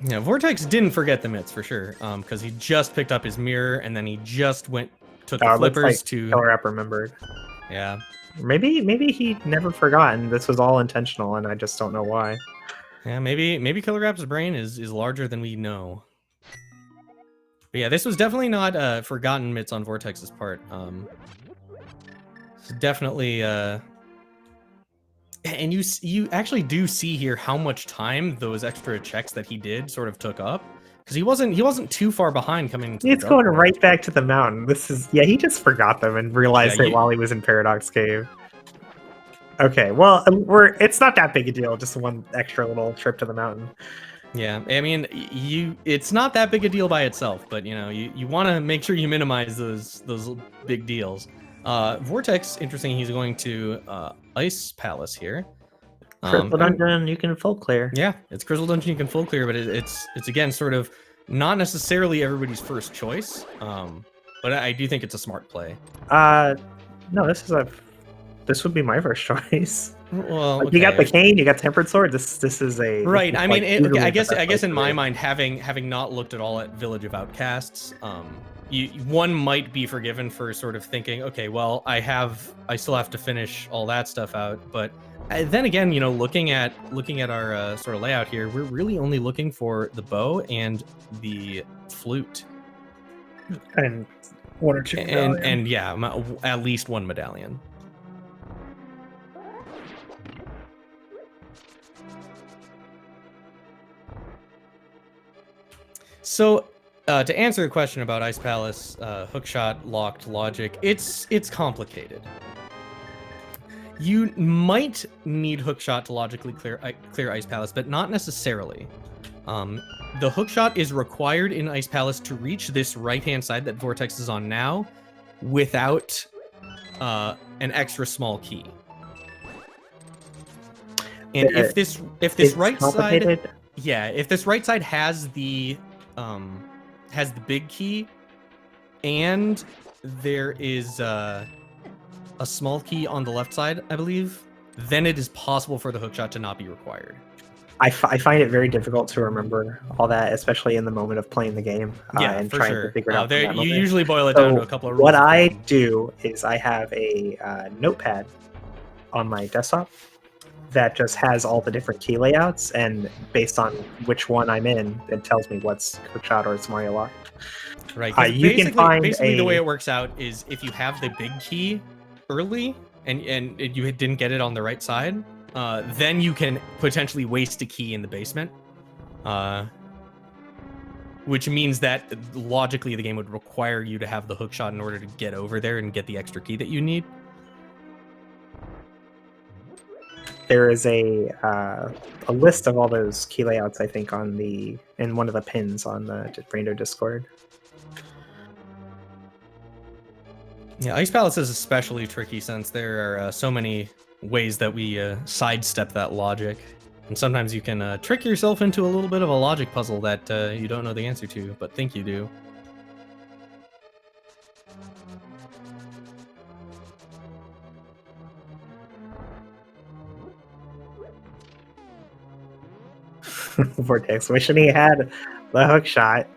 Yeah, Vortex didn't forget the mitts for sure, because he just picked up his mirror and then he just took the flippers to. KillerApp remembered. Yeah. Maybe he never forgot, and this was all intentional, and I just don't know why. Yeah, maybe KillerApp's brain is larger than we know. But yeah, this was definitely not forgotten mitts on Vortex's part. Definitely And you actually do see here how much time those extra checks that he did sort of took up, because he wasn't too far behind coming into He's the going dark right back to the mountain. This is he just forgot them and realized it while he was in Paradox Cave. Okay, well, it's not that big a deal. Just one extra little trip to the mountain. Yeah, I mean, it's not that big a deal by itself, but you want to make sure you minimize those big deals. Vortex, interesting. He's going to Ice Palace here. Crystal Dungeon, you can full clear. Yeah, it's Crystal Dungeon, you can full clear, but it's again sort of not necessarily everybody's first choice. But I do think it's a smart play. No, this would be my first choice. Well, like, you got the cane, you got Tempered Sword. This is a right. Is I mean, I guess in my mind, having not looked at all at Village of Outcasts, one might be forgiven for sort of thinking, okay, well, I still have to finish all that stuff out, but then again, looking at our sort of layout here, we're really only looking for the bow and the flute, and one or two, and yeah, at least one medallion. So, to answer the question about Ice Palace, hookshot, locked logic, it's complicated. You might need hookshot to logically clear Ice Palace, but not necessarily. The hookshot is required in Ice Palace to reach this right-hand side that Vortex is on now, without an extra small key. And if this right side, if this right side has the big key, and there is a small key on the left side, I believe, then it is possible for the hookshot to not be required. I find it very difficult to remember all that, especially in the moment of playing the game. And trying to figure it out. You usually boil it down to a couple of rules. What I do is I have a notepad on my desktop that just has all the different key layouts, and based on which one I'm in, it tells me what's hookshot or it's Mario locked. Right. Basically, the way it works out is if you have the big key early and you didn't get it on the right side, then you can potentially waste a key in the basement, which means that logically the game would require you to have the hookshot in order to get over there and get the extra key that you need. There is a list of all those key layouts, I think, in one of the pins on the Rainbow Discord. Yeah, Ice Palace is especially tricky since there are so many ways that we sidestep that logic. And sometimes you can trick yourself into a little bit of a logic puzzle that you don't know the answer to, but think you do. Vortex, wishing he had the hook shot.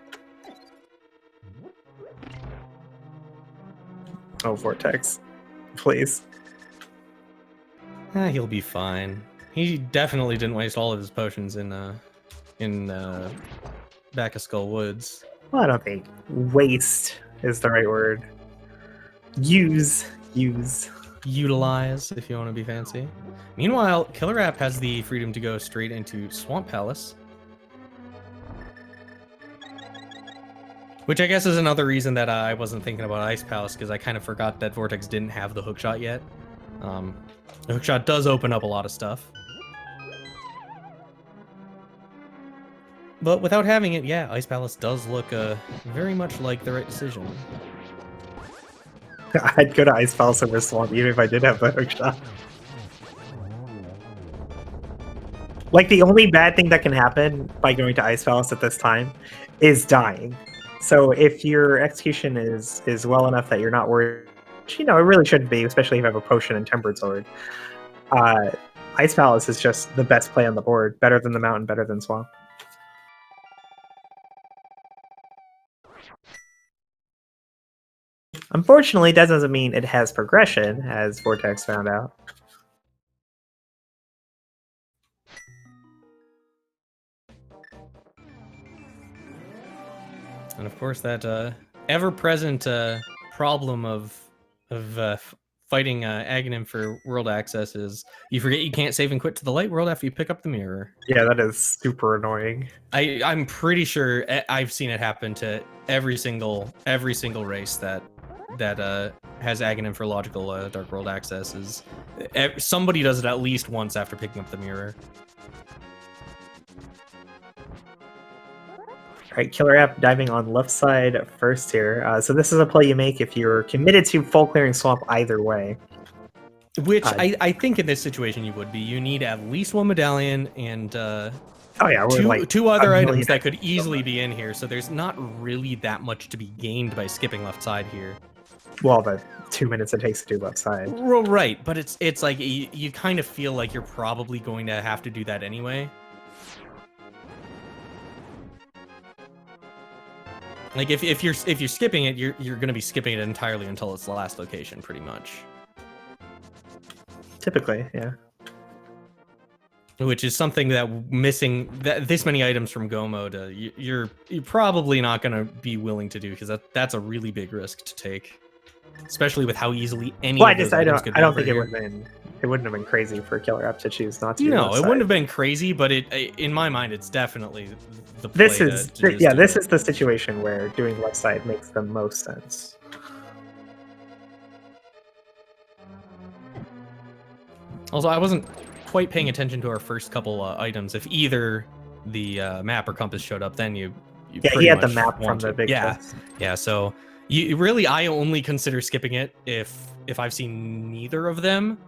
Oh, Vortex, please. He'll be fine. He definitely didn't waste all of his potions in Back of Skull Woods. Well, I don't think waste is the right word. Use. Utilize, if you want to be fancy. Meanwhile, KillerApp has the freedom to go straight into Swamp Palace, which I guess is another reason that I wasn't thinking about Ice Palace, because I kind of forgot that Vortex didn't have the hookshot yet. The hookshot does open up a lot of stuff, but without having it, yeah, Ice Palace does look very much like the right decision. I'd go to Ice Palace over Swamp even if I did have the hookshot. Like, the only bad thing that can happen by going to Ice Palace at this time is dying. So if your execution is well enough that you're not worried, which, it really shouldn't be, especially if you have a potion and Tempered Sword, Ice Palace is just the best play on the board. Better than the mountain, better than Swamp. Unfortunately, that doesn't mean it has progression, as Vortex found out. And of course, that ever-present problem of fighting Aghanim for world access is you forget you can't save and quit to the light world after you pick up the mirror. Yeah, that is super annoying. I'm pretty sure I've seen it happen to every single race that has Aghanim for logical dark world access. Is somebody does it at least once after picking up the mirror. All right, KillerApp diving on left side first here. So this is a play you make if you're committed to full clearing swamp either way. Which I think in this situation you would be. You need at least one medallion and oh yeah, two other items that could easily be in here. So there's not really that much to be gained by skipping left side here. Well, the 2 minutes it takes to do left side. Well, right, but it's like you kind of feel like you're probably going to have to do that anyway. Like if you're skipping it, you're going to be skipping it entirely until it's the last location, pretty much. Typically, yeah. Which is something that missing this many items from Go mode, you're probably not going to be willing to do, because that's a really big risk to take, especially with how easily any. Well, I don't think it wouldn't have been crazy for KillerApp to choose not to. No, it wouldn't have been crazy, but in my mind, it's definitely the play. This is the situation where doing left side makes the most sense. Also, I wasn't quite paying attention to our first couple items. If either the map or compass showed up, then you he had the map from the big quest. Yeah. So I only consider skipping it if I've seen neither of them,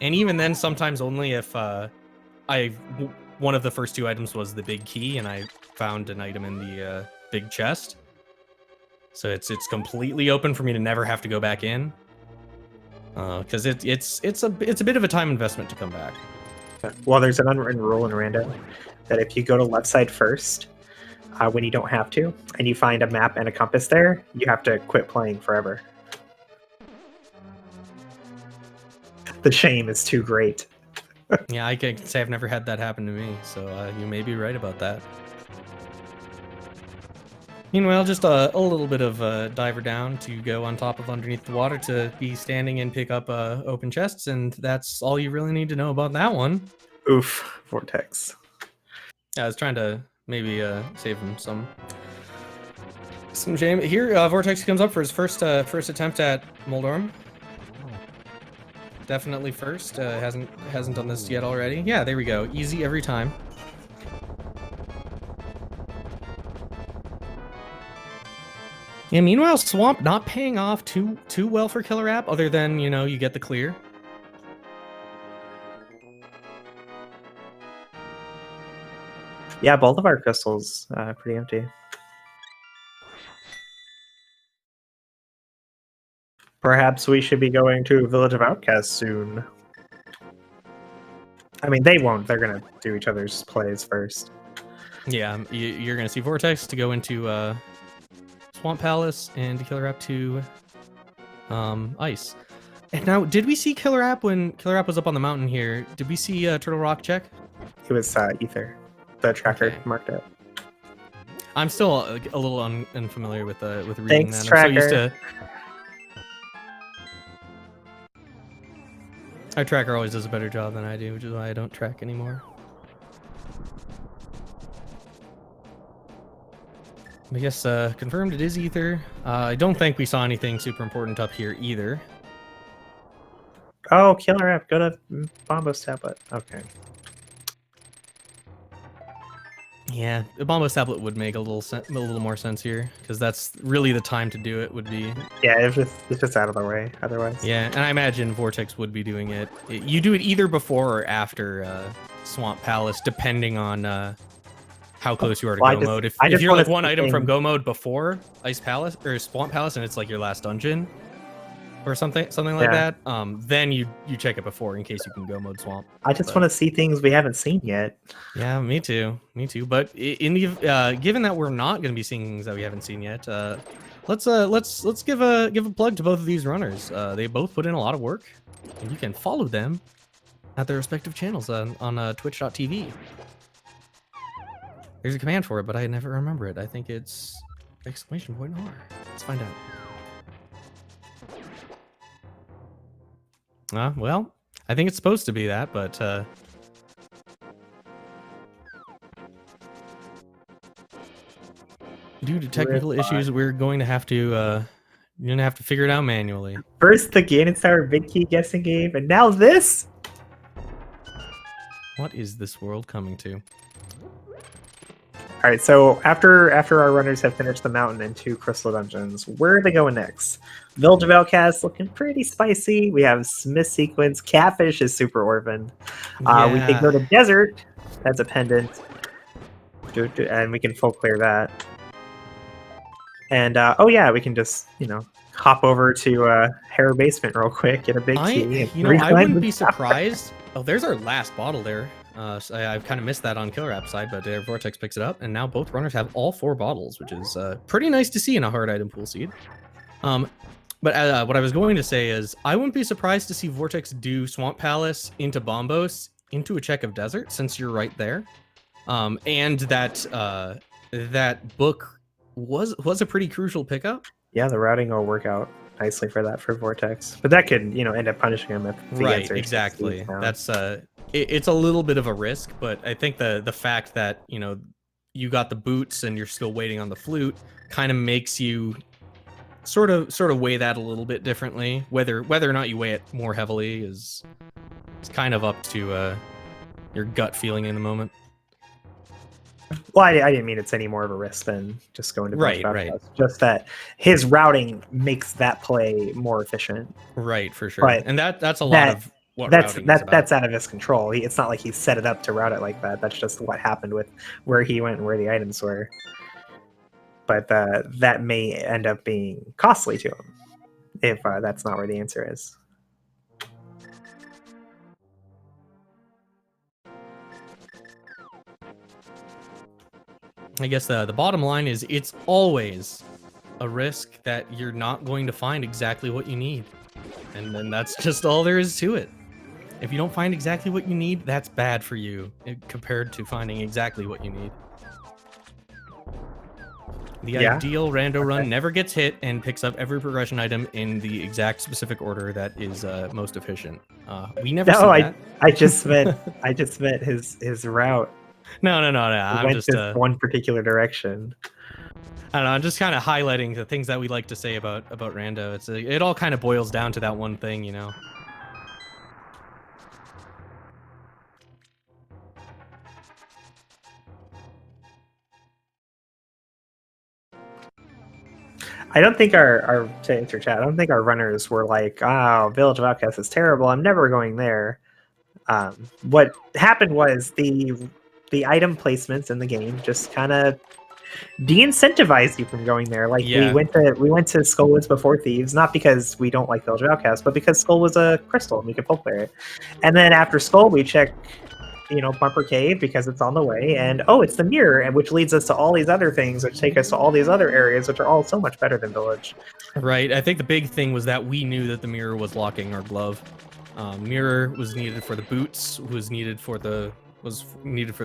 and even then, sometimes only if one of the first two items was the big key, and I found an item in the big chest. So it's completely open for me to never have to go back in. Because it's a bit of a time investment to come back. Well, there's an unwritten rule in Rando that if you go to left side first, when you don't have to, and you find a map and a compass there, you have to quit playing forever. The shame is too great. Yeah, I can say I've never had that happen to me, so you may be right about that. Meanwhile, just a little bit of diver down to go on top of underneath the water to be standing and pick up open chests, and that's all you really need to know about that one. Oof, Vortex. I was trying to maybe save him some shame. Here, Vortex comes up for his first attempt at Moldorm. Definitely first. Hasn't done this yet already. Yeah, there we go. Easy every time. Yeah, meanwhile, Swamp not paying off too well for KillerApp, other than, you get the clear. Yeah, both of our crystals pretty empty. Perhaps we should be going to Village of Outcasts soon. I mean, they won't. They're going to do each other's plays first. Yeah, you're going to see Vortex to go into Swamp Palace and KillerApp to Ice. And now, did we see KillerApp when KillerApp was up on the mountain here? Did we see Turtle Rock check? It was Ether. The tracker marked it. I'm still a little unfamiliar with reading Thanks, that. Tracker. I'm so used to... Our tracker always does a better job than I do, which is why I don't track anymore. I guess confirmed it is Ether. I don't think we saw anything super important up here either. Oh, KillerApp, go to Bombo's tablet. Okay. Yeah, the Bombo's tablet would make a little more sense here, because that's really the time to do it. Would be. Yeah, it's just out of the way otherwise. Yeah, and I imagine Vortex would be doing it. You do it either before or after Swamp Palace, depending on how close you are to Go mode. If you're like one item from Go mode before Ice Palace or Swamp Palace, and it's like your last dungeon or something like that, then you check it before in case you can Go mode Swamp. I just want to see things we haven't seen yet. Yeah, me too. But in the given that we're not going to be seeing things that we haven't seen yet, let's give a plug to both of these runners. They both put in a lot of work, and you can follow them at their respective channels on twitch.tv. There's a command for it, but I never remember it. I think it's !R. Let's find out. Well, I think it's supposed to be that, but due to technical issues, we're going to have to figure it out manually. First the Ganon Tower big key guessing game, and now this. What is this world coming to? All right, so after our runners have finished the mountain and 2 crystal dungeons, where are they going next? Village of Outcasts looking pretty spicy. We have Smith Sequence. Catfish is super orphaned. We can go to Desert. That's a pendant. And we can full clear that. And oh yeah, we can just, hop over to Harrow Basement real quick, get a big key. I wouldn't be surprised. Oh, there's our last bottle there. So I've kind of missed that on KillerApp side, but Vortex picks it up, and now both runners have all 4 bottles, which is pretty nice to see in a hard item pool seed. But what I was going to say is, I wouldn't be surprised to see Vortex do Swamp Palace into Bombos into a check of Desert, since you're right there, and that that book was a pretty crucial pickup. Yeah, the routing will work out nicely for that for Vortex, but that could end up punishing him if the right, answer exactly. That's it's a little bit of a risk, but I think the fact that you got the boots and you're still waiting on the flute kind of makes you sort of weigh that a little bit differently. Whether or not you weigh it more heavily is kind of up to your gut feeling in the moment. Well, I didn't mean it's any more of a risk than just going to right. Just that his routing makes that play more efficient. Right, for sure. But and that's a lot of what that's out of his control. It's not like he set it up to route it like that. That's just what happened with where he went and where the items were. But that may end up being costly to him if that's not where the answer is. I guess the bottom line is it's always a risk that you're not going to find exactly what you need. And then that's just all there is to it. If you don't find exactly what you need, that's bad for you compared to finding exactly what you need. The ideal rando run never gets hit and picks up every progression item in the exact specific order that is most efficient. We never see that. I just meant his route. No. I'm just one particular direction. I don't know. I'm just kind of highlighting the things that we like to say about rando. It all kind of boils down to that one thing, I don't think to answer chat, I don't think our runners were like, "Oh, Village of Outcasts is terrible. I'm never going there." What happened was the item placements in the game just kind of de-incentivized you from going there. Like we went to Skullwoods before Thieves, not because we don't like Village of Outcasts, but because Skull was a crystal and we could pull clear it. And then after Skull, we check Bumper Cave because it's on the way, and it's the mirror, and which leads us to all these other things, which take us to all these other areas, which are all so much better than Village. Right. I think the big thing was that we knew that the mirror was locking our glove. Mirror was needed for the boots, was needed for the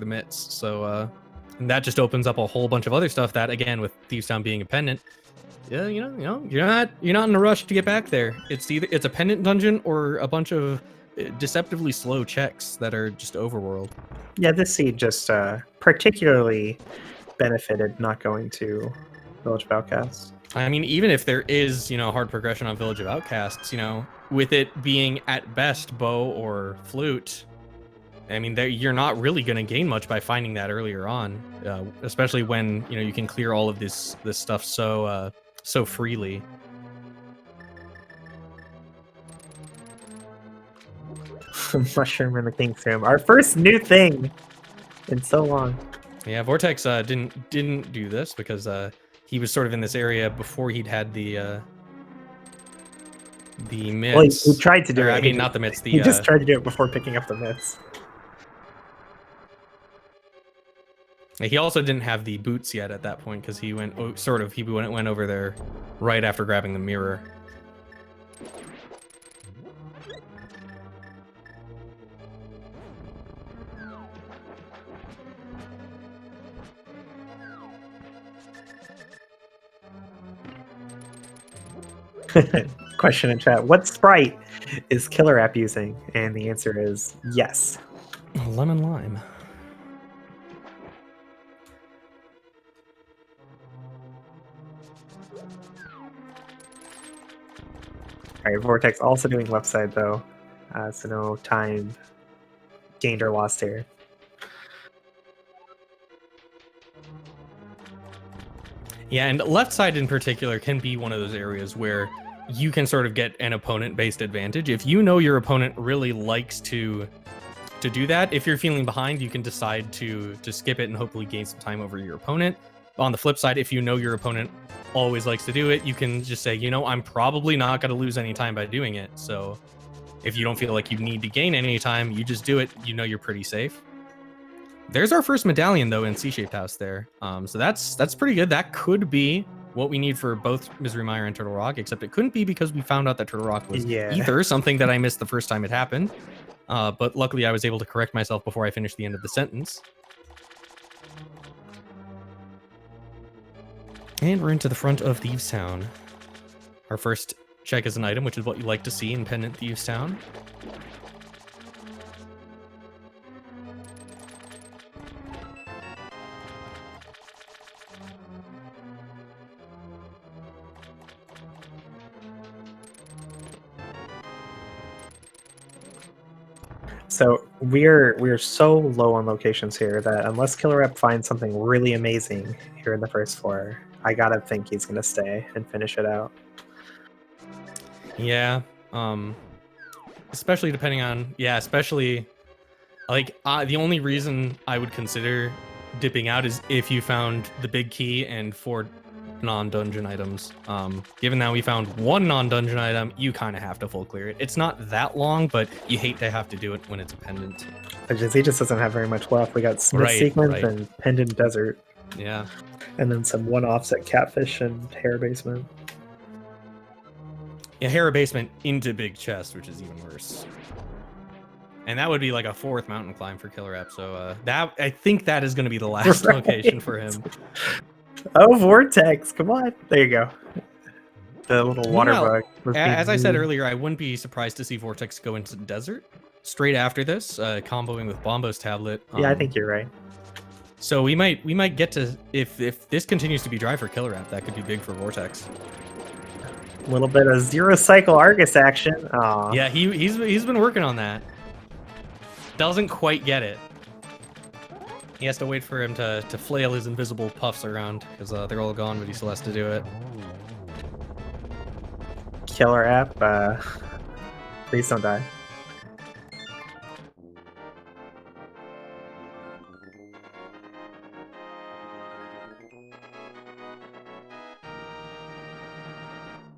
mitts. So and that just opens up a whole bunch of other stuff that, again, with Thieves Town being a pendant, you're not in a rush to get back there. It's a pendant dungeon or a bunch of deceptively slow checks that are just overworld. Yeah, this seed just particularly benefited not going to Village of Outcasts. I mean, even if there is, hard progression on Village of Outcasts, with it being at best bow or flute, I mean, you're not really going to gain much by finding that earlier on, especially when you can clear all of this stuff so freely. Mushroom in the King's Tomb, our first new thing in so long. Yeah, Vortex didn't do this because he was sort of in this area before he'd had the mitts. Well, he tried to do it. I mean, not the mitts. He just tried to do it before picking up the mitts. He also didn't have the boots yet at that point because he went over there right after grabbing the mirror. Question in chat: what sprite is KillerApp using? And the answer is yes. Lemon lime. All right, Vortex also doing left side though, so no time gained or lost here. Yeah, and left side in particular can be one of those areas where you can sort of get an opponent-based advantage. If you know your opponent really likes to do that, if you're feeling behind, you can decide to skip it and hopefully gain some time over your opponent. On the flip side, if you know your opponent always likes to do it, you can just say, you know, I'm probably not going to lose any time by doing it. So if you don't feel like you need to gain any time, you just do it. You know you're pretty safe. There's our first medallion, though, in C-shaped house there. So that's pretty good. That could be what we need for both Misery Mire and Turtle Rock, except it couldn't be because we found out that Turtle Rock was ether, something that I missed the first time it happened. But luckily, I was able to correct myself before I finished the end of the sentence. And we're into the front of Thieves Town. Our first check is an item, which is what you like to see in Pendant Thieves Town. So we're so low on locations here that unless KillerApp finds something really amazing here in the first floor, I gotta think he's gonna stay and finish it out. Yeah, especially depending on, especially like the only reason I would consider dipping out is if you found the big key and 4 non-dungeon items. Given that we found 1 non-dungeon item, you kind of have to full clear it. It's not that long, but you hate to have to do it when it's a pendant. He just doesn't have very much left. We got Smith Sequence and Pendant Desert. Yeah. And then some one-offs at Catfish and Hair Basement. Yeah, Hair Basement into Big Chest, which is even worse. And that would be like a 4th mountain climb for KillerApp. So that I think that is going to be the last location for him. Oh, Vortex! Come on, there you go. The little water bug. As I said earlier, I wouldn't be surprised to see Vortex go into the desert straight after this, comboing with Bombo's tablet. Yeah, I think you're right. So we might get to, if this continues to be dry for KillerApp, that could be big for Vortex. A little bit of zero cycle Argus action. Aww. Yeah, he's been working on that. Doesn't quite get it. He has to wait for him to flail his invisible puffs around, because they're all gone, but he still has to do it. KillerApp, please don't die.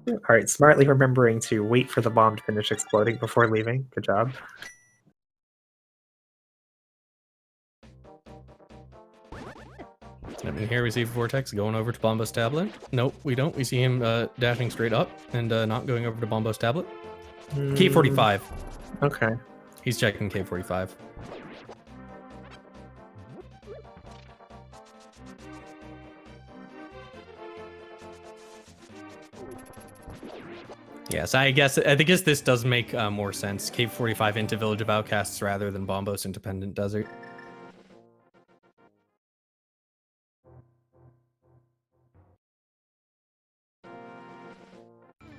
All right, smartly remembering to wait for the bomb to finish exploding before leaving. Good job. And here we see Vortex going over to Bombo's tablet. Nope, we don't. We see him dashing straight up and not going over to Bombo's tablet. K45. Okay. He's checking K45. Yes, I guess this does make more sense. K45 into Village of Outcasts rather than Bombos into Pendant Desert.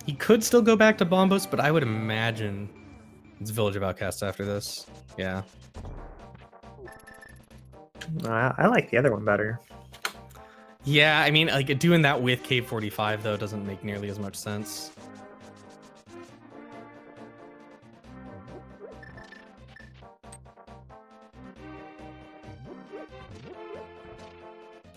He could still go back to Bombos, but I would imagine it's Village of Outcasts after this. Yeah. I like the other one better. Yeah, I mean, like doing that with K45 though doesn't make nearly as much sense.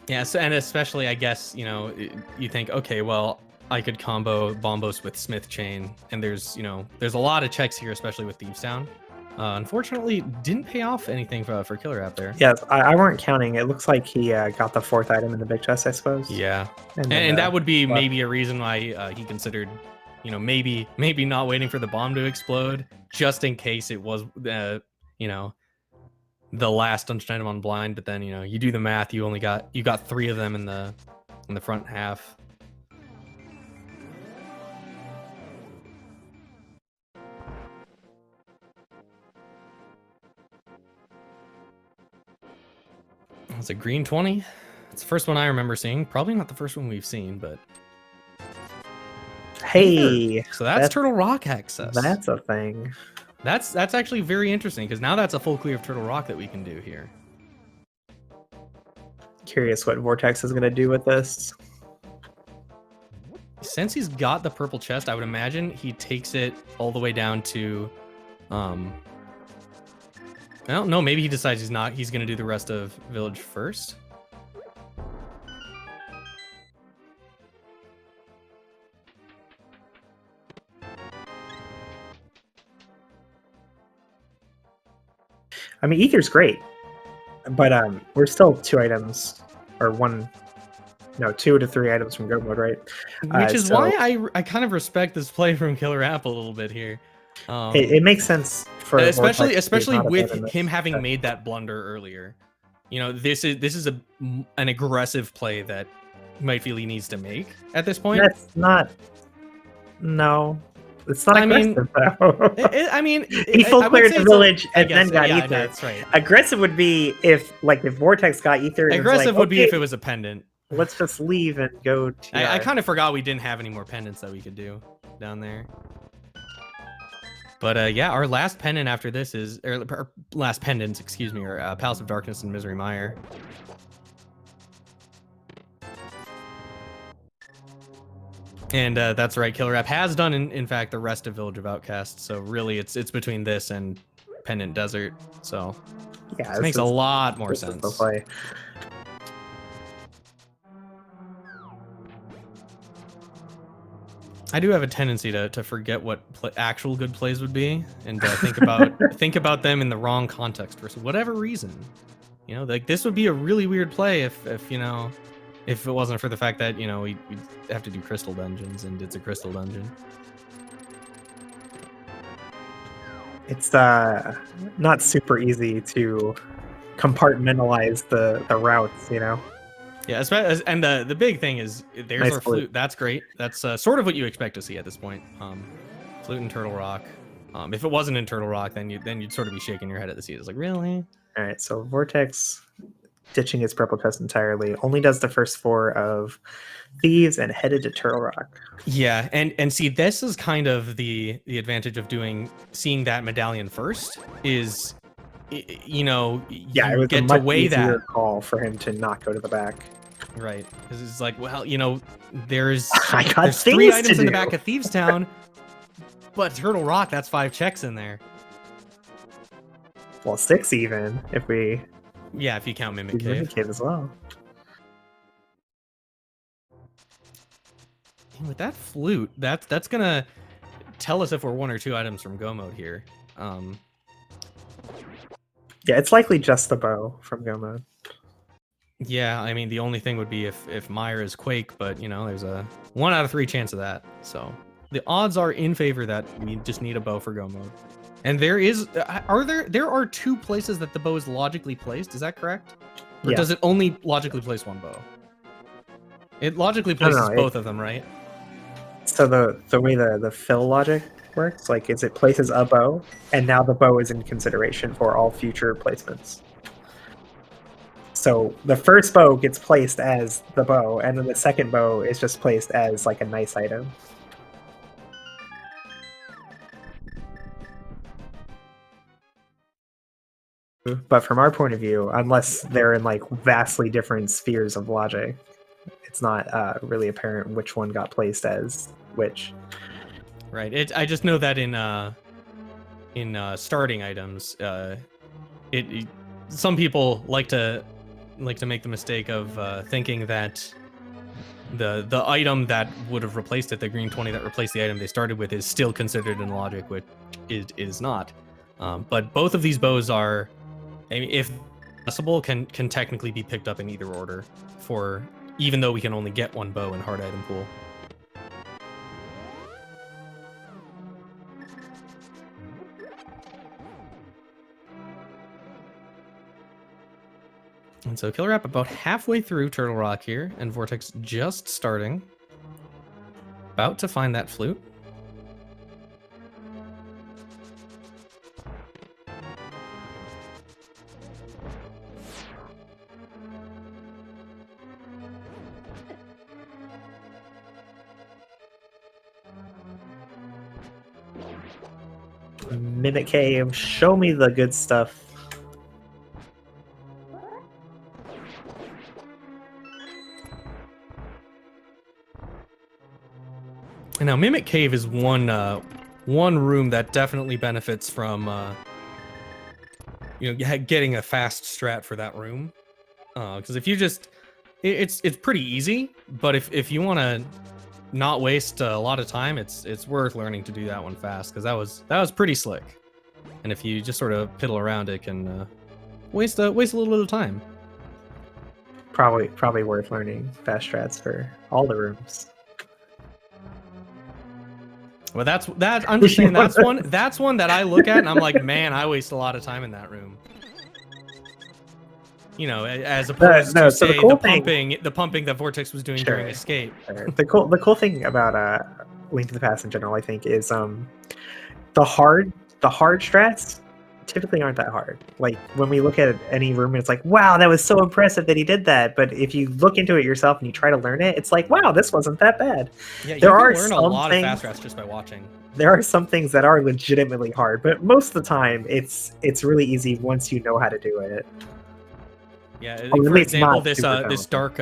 Yeah, so, and especially, I guess, you know, you think, okay, well, I could combo Bombos with Smith Chain, and there's a lot of checks here, especially with Thieves Town. Unfortunately, didn't pay off anything for KillerApp there. Yes, I weren't counting. It looks like he got the 4th item in the big chest, I suppose. Yeah, and that would be maybe a reason why he considered, maybe not waiting for the bomb to explode, just in case it was, the last dungeon item on blind. But then you do the math, you got 3 of them in the front half. It's a green 20. It's the first one I remember seeing. Probably not the first one we've seen, but Hey, so that's Turtle Rock access. That's a thing. That's actually very interesting because now that's a full clear of Turtle Rock that we can do here. Curious what Vortex is going to do with this. Since he's got the purple chest, I would imagine he takes it all the way down to, I don't know, maybe he decides he's going to do the rest of Village first. I mean, Ether's great, but we're still 2 items, or 2 to 3 items from Go Mode, right? Which is why I kind of respect this play from KillerApp a little bit here. It makes sense for especially with him having made that blunder earlier. You know, this is an aggressive play that you might feel he needs to make at this point. That's not. No. It's not aggressive, though. He full cleared the village and then got Ether. That's right. Aggressive would be if Vortex got Ether. Aggressive would be if it was a pendant. Let's just leave and go to... I kind of forgot we didn't have any more pendants that we could do down there. But yeah, our last pendant after this is... Or last pendants, excuse me, are Palace of Darkness and Misery Mire. And that's right, KillerApp has done, in fact, the rest of Village of Outcasts. So really, it's between this and Pendant Desert. So yeah, this makes a lot more sense. I do have a tendency to forget what actual good plays would be, and think about them in the wrong context for whatever reason. You know, like this would be a really weird play if it wasn't for the fact that, you know, we'd have to do crystal dungeons, and it's a crystal dungeon. It's not super easy to compartmentalize the routes, you know? Yeah, and the big thing is there's nice our flute. That's great. That's sort of what you expect to see at this point. Flute and Turtle Rock. If it wasn't in Turtle Rock, then you'd sort of be shaking your head at the seat. It's like, really? All right, so Vortex, ditching his purple chest entirely, only does the first 4 of Thieves and headed to Turtle Rock. Yeah, and see, this is kind of the advantage of seeing that medallion first is, you know, yeah, it was get a much to weigh easier that call for him to not go to the back. Right, because it's like, well, you know, there's 3 items in the back of Thieves Town, but Turtle Rock, that's 5 checks in there. Well, 6 even if we. Yeah, if you count Mimic Cave. Mimic Cave as well. With that flute, that's gonna tell us if we're 1 or 2 items from Go Mode here. Yeah, it's likely just the bow from Go Mode. Yeah, I mean, the only thing would be if Mire is Quake, but, you know, there's a 1 out of 3 chance of that. So the odds are in favor that we just need a bow for Go Mode. And there are 2 places that the bow is logically placed. Is that correct? Or does it only logically place 1 bow? It logically places both of them, right? So the way the fill logic works, like, is it places a bow, and now the bow is in consideration for all future placements. So the first bow gets placed as the bow, and then the second bow is just placed as like a nice item. But from our point of view, unless they're in like vastly different spheres of logic, it's not really apparent which one got placed as which. Right. I just know that in starting items, some people like to make the mistake of thinking that the item that would have replaced it, the green 20 that replaced the item they started with, is still considered in logic, which it is not. But both of these bows are, I mean, if possible, can technically be picked up in either order, even though we can only get 1 bow in hard item pool. And so KillerApp about halfway through Turtle Rock here, and Vortex just starting. About to find that flute. Mimic Cave, show me the good stuff. Now, Mimic Cave is one room that definitely benefits from getting a fast strat for that room. Because if you just, it's pretty easy. But if you want to not waste a lot of time, it's worth learning to do that one fast, because that was pretty slick. And if you just sort of piddle around, it can waste a little bit of time. Probably worth learning fast strats for all the rooms. Well, I'm just saying that's one that I look at and I'm like, man, I waste a lot of time in that room. You know, as opposed to say the pumping that Vortex was doing during Escape. Sure. The cool thing about Link to the Past in general, I think, is the hard strats typically aren't that hard. Like when we look at any room, it's like, wow, that was so impressive that he did that. But if you look into it yourself and you try to learn it, it's like, wow, this wasn't that bad. Yeah, you can learn a lot of fast strats just by watching. There are some things that are legitimately hard, but most of the time, it's really easy once you know how to do it. Yeah, for example, this dark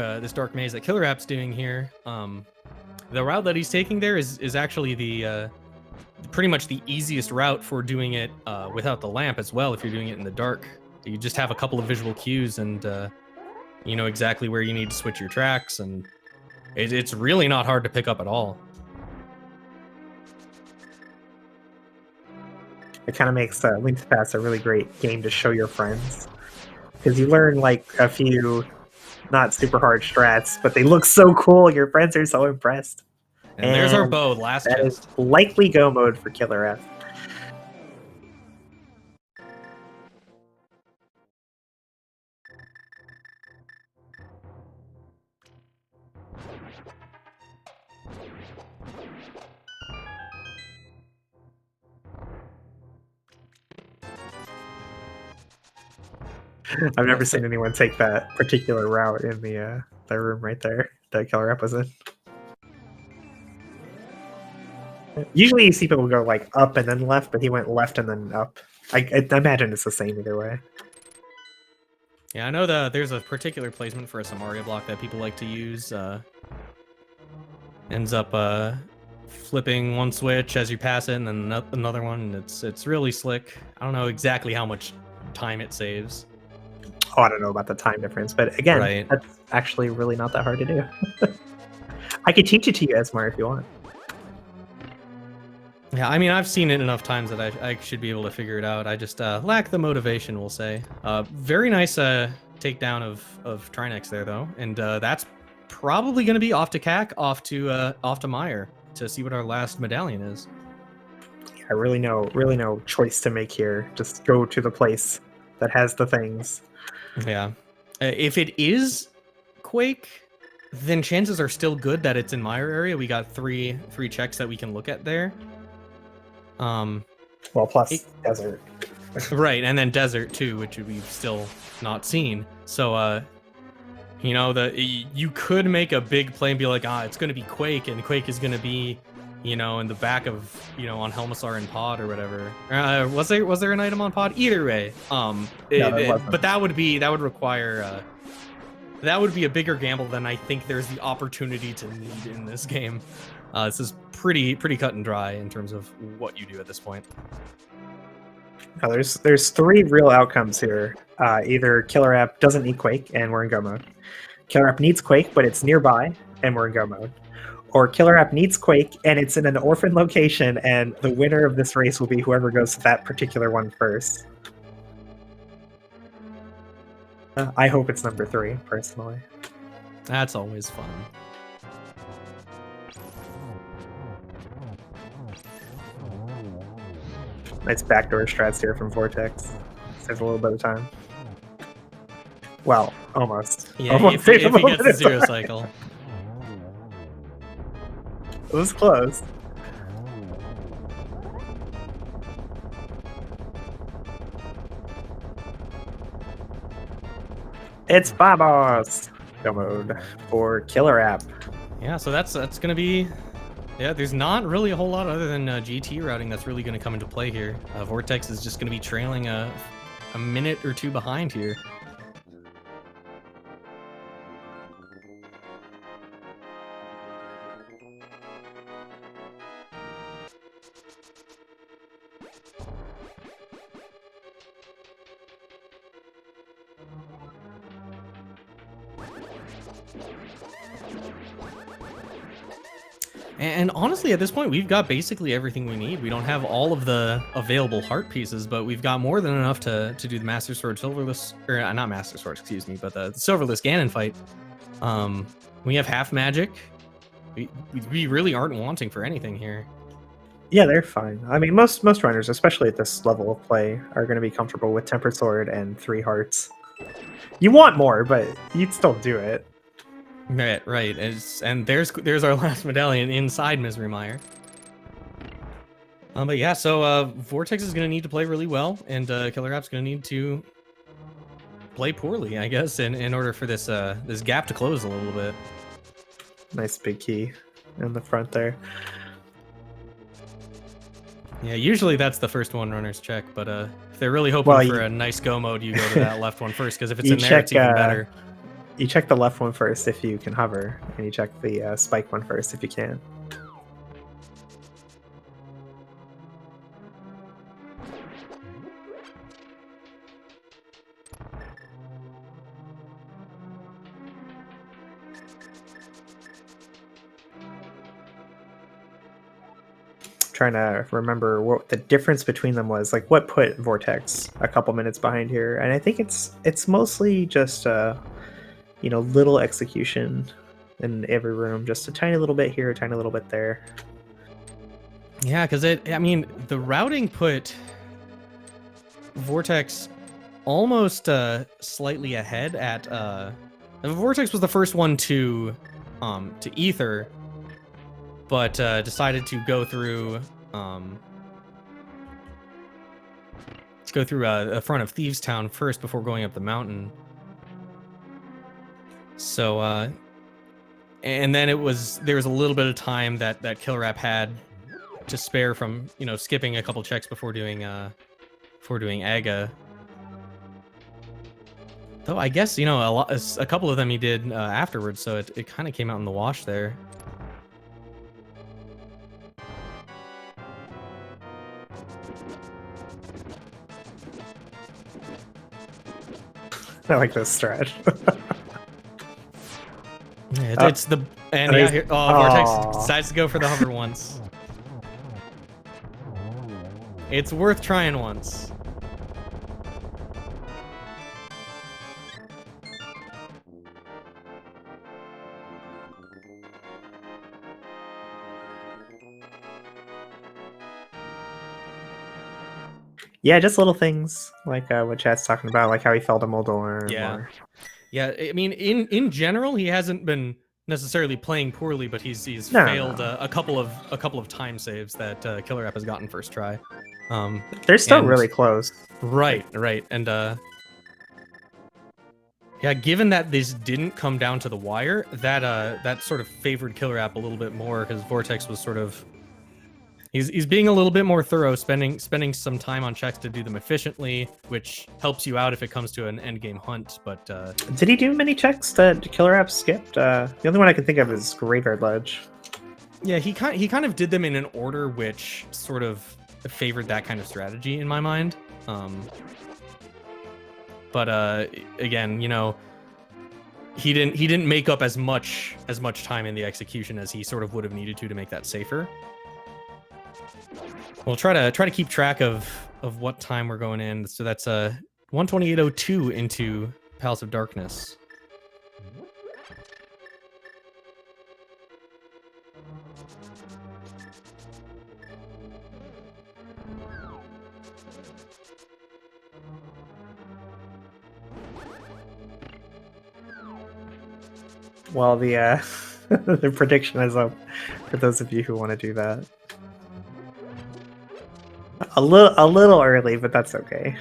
maze that KillerApp's doing here, the route that he's taking there is actually the pretty much the easiest route for doing it without the lamp as well. If you're doing it in the dark, you just have a couple of visual cues and you know exactly where you need to switch your tracks, and it's really not hard to pick up at all. It kind of makes Link to the Past a really great game to show your friends, because you learn like a few not super hard strats, but they look so cool. Your friends are so impressed. And there's our bow, last that chest. Is likely go mode for KillerApp. I've never seen anyone take that particular route in the room right there that KillerApp was in. Usually you see people go like up and then left, but he went left and then up. I imagine it's the same either way. Yeah, I know there's a particular placement for a Samaria block that people like to use. Ends up flipping one switch as you pass it, and then another one. It's really slick. I don't know exactly how much time it saves. Oh, I don't know about the time difference, but again, that's actually really not that hard to do. I could teach it to you, Esmar, if you want. Yeah, I mean, I've seen it enough times that I should be able to figure it out. I just lack the motivation, we'll say. Very nice takedown of Trinex there, though, and that's probably going to be off to CAC, off to Meyer to see what our last medallion is. Yeah, really no choice to make here. Just go to the place that has the things. Yeah, if it is Quake, then chances are still good that it's in Meyer area. We got three checks that we can look at there. Well, plus desert. Right, and then desert too, which we've still not seen. So, you know, you could make a big play and be like, it's going to be Quake, and Quake is going to be, you know, in the back of, you know, on Helmasar and Pod or whatever. Was there an item on Pod? Either way, but that would require that would be a bigger gamble than I think there's the opportunity to need in this game. This is pretty cut and dry in terms of what you do at this point. Now, there's three real outcomes here. Either KillerApp doesn't need Quake and we're in go mode. KillerApp needs Quake, but it's nearby and we're in go mode. Or KillerApp needs Quake and it's in an orphan location, and the winner of this race will be whoever goes to that particular one first. I hope it's number 3, personally. That's always fun. Nice backdoor strats here from Vortex. Saves a little bit of time. Well, almost. Yeah, almost if he gets the 0 cycle. It was close. It's Babos! Go mode for KillerApp. Yeah, so that's gonna be Yeah, there's not really a whole lot other than GT routing that's really going to come into play here. Vortex is just going to be trailing a minute or two behind here. And honestly, at this point, we've got basically everything we need. We don't have all of the available heart pieces, but we've got more than enough to do the Master Sword Silverless, or not Master Sword, excuse me, but the Silverless Ganon fight. We have half magic. We really aren't wanting for anything here. Yeah, they're fine. I mean, most runners, especially at this level of play, are going to be comfortable with Tempered Sword and 3 hearts. You want more, but you'd still do it. Right. And there's our last medallion inside Misery Mire. But yeah, so Vortex is going to need to play really well, and KillerApp's going to need to play poorly, I guess, in order for this this gap to close a little bit. Nice big key in the front there. Yeah, usually that's the first one runners check, but if they're really hoping for a nice go mode, you go to that left one first, because if it's in there, it's even better. You check the left one first if you can hover, and you check the spike one first if you can. Trying to remember what the difference between them was, like what put Vortex a couple minutes behind here, and I think it's mostly just you know, little execution in every room, just a tiny little bit here, a tiny little bit there. Yeah, because I mean, the routing put Vortex almost slightly ahead at Vortex was the first one to ether, but decided to go through the front of Thieves Town first before going up the mountain. So and then there was a little bit of time that KillerApp had to spare from, you know, skipping a couple checks before doing Aga. Though I guess, you know, a couple of them he did afterwards, so it kind of came out in the wash there. I like this stretch. Yeah, it's the yeah, here, Vortex decides to go for the hover once. It's worth trying once. Yeah, just little things like what Chad's talking about, like how he fell to Moldorm. Yeah. Yeah, I mean, in general, he hasn't been necessarily playing poorly, but he's failed a couple of time saves that KillerApp has gotten first try. They're still really close. Right, and yeah, given that this didn't come down to the wire, that sort of favored KillerApp a little bit more, because Vortex was sort of he's being a little bit more thorough, spending some time on checks to do them efficiently, which helps you out if it comes to an end game hunt. But did he do many checks that KillerApp skipped? The only one I can think of is Graveyard Ledge. Yeah, he kind of did them in an order which sort of favored that kind of strategy in my mind. But again, you know, he didn't make up as much time in the execution as he sort of would have needed to make that safer. We'll try to keep track of what time we're going in. So that's 128.02 into Palace of Darkness. Well, the the prediction is up for those of you who want to do that. A little early, but that's okay.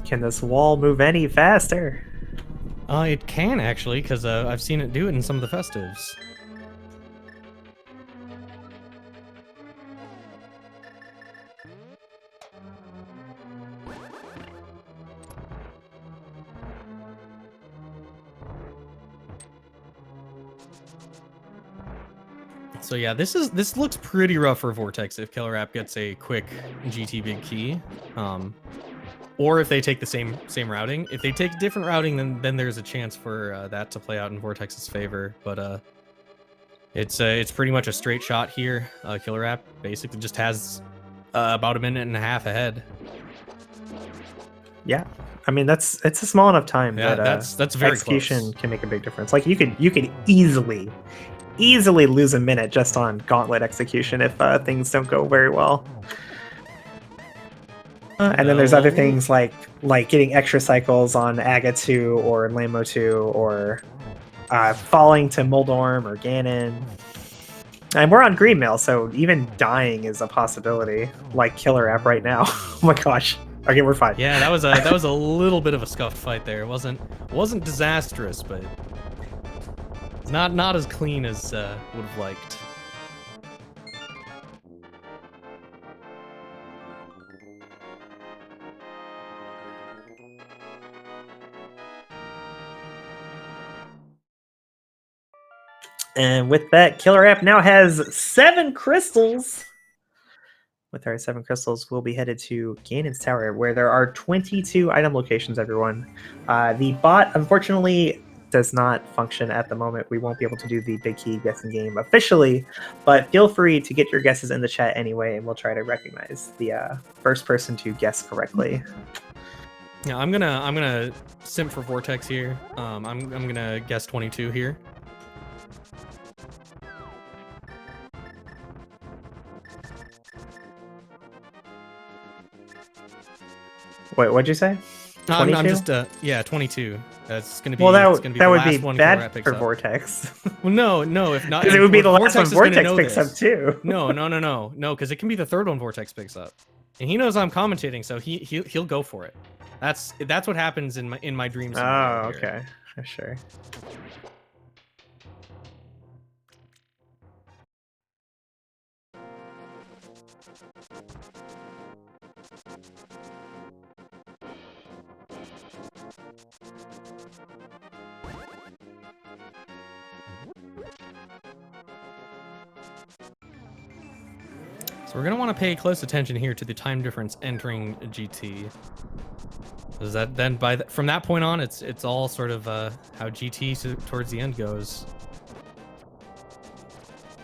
Can this wall move any faster? It can actually, because I've seen it do it in some of the festives. So yeah, this looks pretty rough for Vortex if KillerApp gets a quick GT big key, or if they take the same routing. If they take different routing, then there's a chance for that to play out in Vortex's favor. But it's pretty much a straight shot here. KillerApp basically just has about a minute and a half ahead. Yeah, I mean it's a small enough time Yeah, that that's very execution close. can make a big difference. Like you could easily lose a minute just on gauntlet execution if things don't go very well. And then there's other things like getting extra cycles on Aga 2 or Lamo 2 or falling to Moldorm or Ganon. And we're on Greenmail, so even dying is a possibility, like KillerApp right now. Oh my gosh. Okay, we're fine. Yeah, that was a little bit of a scuffed fight there. It wasn't disastrous, but not as clean as would have liked. And with that, KillerApp now has 7 crystals. With our 7 crystals, we'll be headed to Ganon's Tower, where there are 22 item locations, everyone. The bot, unfortunately, does not function at the moment. We won't be able to do the big key guessing game officially, but feel free to get your guesses in the chat anyway, and we'll try to recognize the first person to guess correctly. Yeah, I'm gonna simp for Vortex here. I'm gonna guess 22 here. Wait, what'd you say? I'm just yeah, 22. That's gonna be well. that would be bad for Vortex. Well, no, if not, because it would be the last one Vortex picks up too. No, because it can be the third one Vortex picks up, and he knows I'm commentating, so he'll go for it. That's what happens in my dreams. Oh, okay, sure. So we're gonna want to pay close attention here to the time difference entering GT. Is that then from that point on, it's all sort of how GT towards the end goes.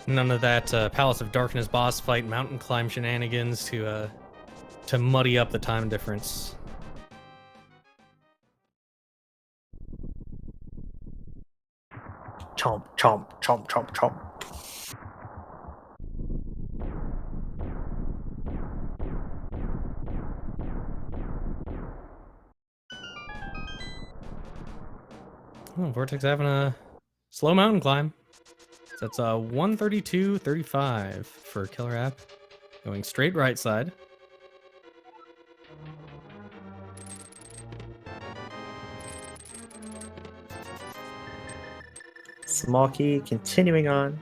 None of that Palace of Darkness boss fight, mountain climb shenanigans to muddy up the time difference. Chomp, chomp, chomp, chomp, chomp. Oh, Vortex having a slow mountain climb. So that's 132.35 for KillerApp. Going straight right side. Small key, continuing on.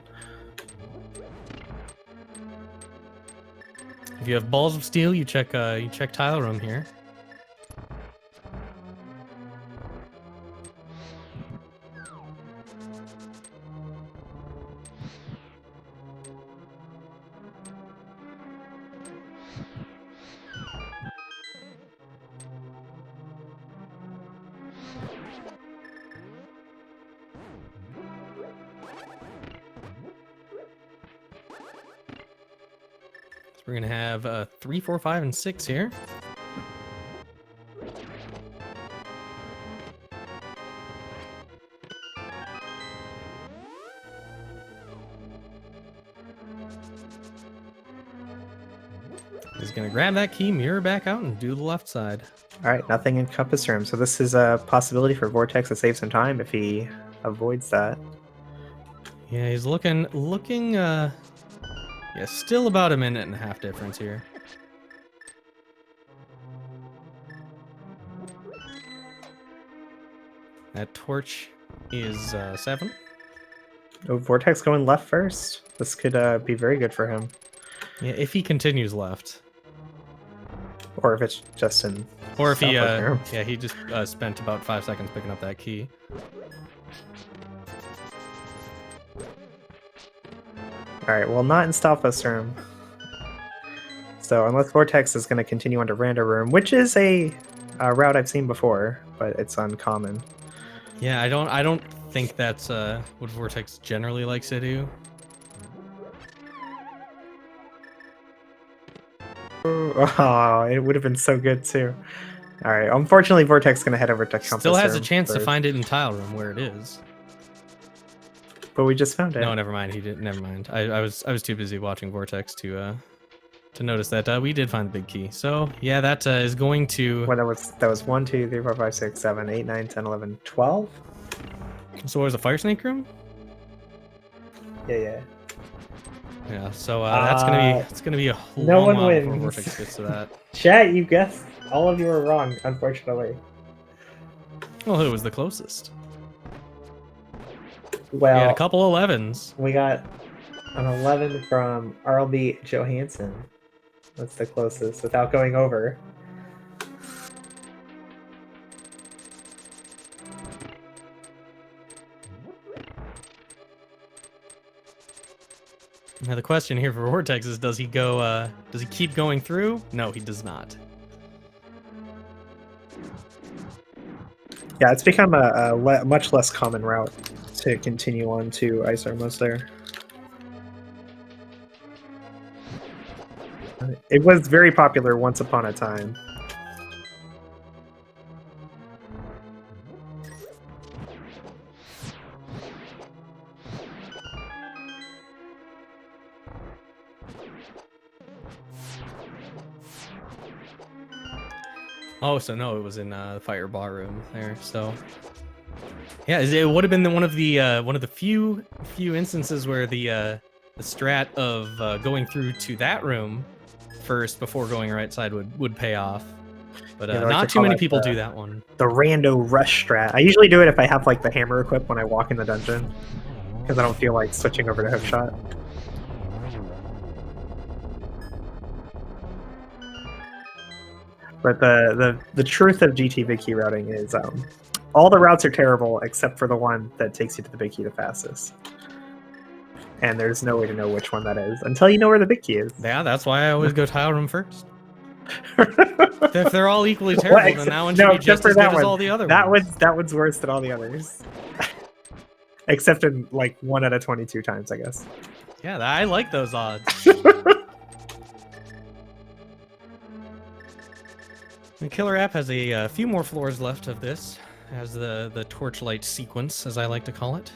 If you have balls of steel, you check tile room here. We're gonna have 3, 4, 5, and 6 here. He's gonna grab that key, mirror back out, and do the left side. All right, nothing in compass room. So this is a possibility for Vortex to save some time if he avoids that. Yeah, he's looking. Yeah, still about a minute and a half difference here. That torch is 7. Oh, Vortex going left first. This could be very good for him. Yeah, if he continues left. Or if it's just in... Or if he, here. yeah, he just spent about 5 seconds picking up that key. Alright, well, not in Stalfos room. So, unless Vortex is going to continue onto Rando room, which is a route I've seen before, but it's uncommon. Yeah, I don't think that's what Vortex generally likes to do. Oh, it would have been so good too. All right, unfortunately, Vortex is gonna head over to Compass. Still has a chance to find it in tile room where it is. But we just found it. No, never mind. He didn't. Never mind. I was too busy watching Vortex to notice that we did find the big key. So yeah, that is going to. Well, that was 1, 2, 3, 4, 5, 6, 7, 8, 9, 10, 11, 12. So what was the fire snake room? Yeah. Yeah. So it's gonna be a no long one while before wins. Vortex gets to that. Chat, you guessed. All of you were wrong, unfortunately. Well, who was the closest? Well, we had a couple 11s. We got an 11 from RLB Johansson. That's the closest without going over. Now the question here for Vortex is, does he go? Does he keep going through? No, he does not. Yeah, it's become a much less common route to continue on to Ice Armos there. It was very popular once upon a time. Oh, so no, it was in the fire bar room there. So yeah, it would have been one of the few instances where the strat of going through to that room first before going right side would pay off. But Yeah, not too many people do that one. The rando rush strat. I usually do it if I have like the hammer equipped when I walk in the dungeon, because I don't feel like switching over to hook shot. But the truth of GT big key routing is all the routes are terrible except for the one that takes you to the big key the fastest. And there's no way to know which one that is until you know where the big key is. Yeah, that's why I always go tile room first. If they're all equally terrible, then that one should be just as good as all the other ones. That one's worse than all the others. Except in like 1 out of 22 times, I guess. Yeah, I like those odds. The Killer App has a few more floors left of this, as the torchlight sequence, as I like to call it.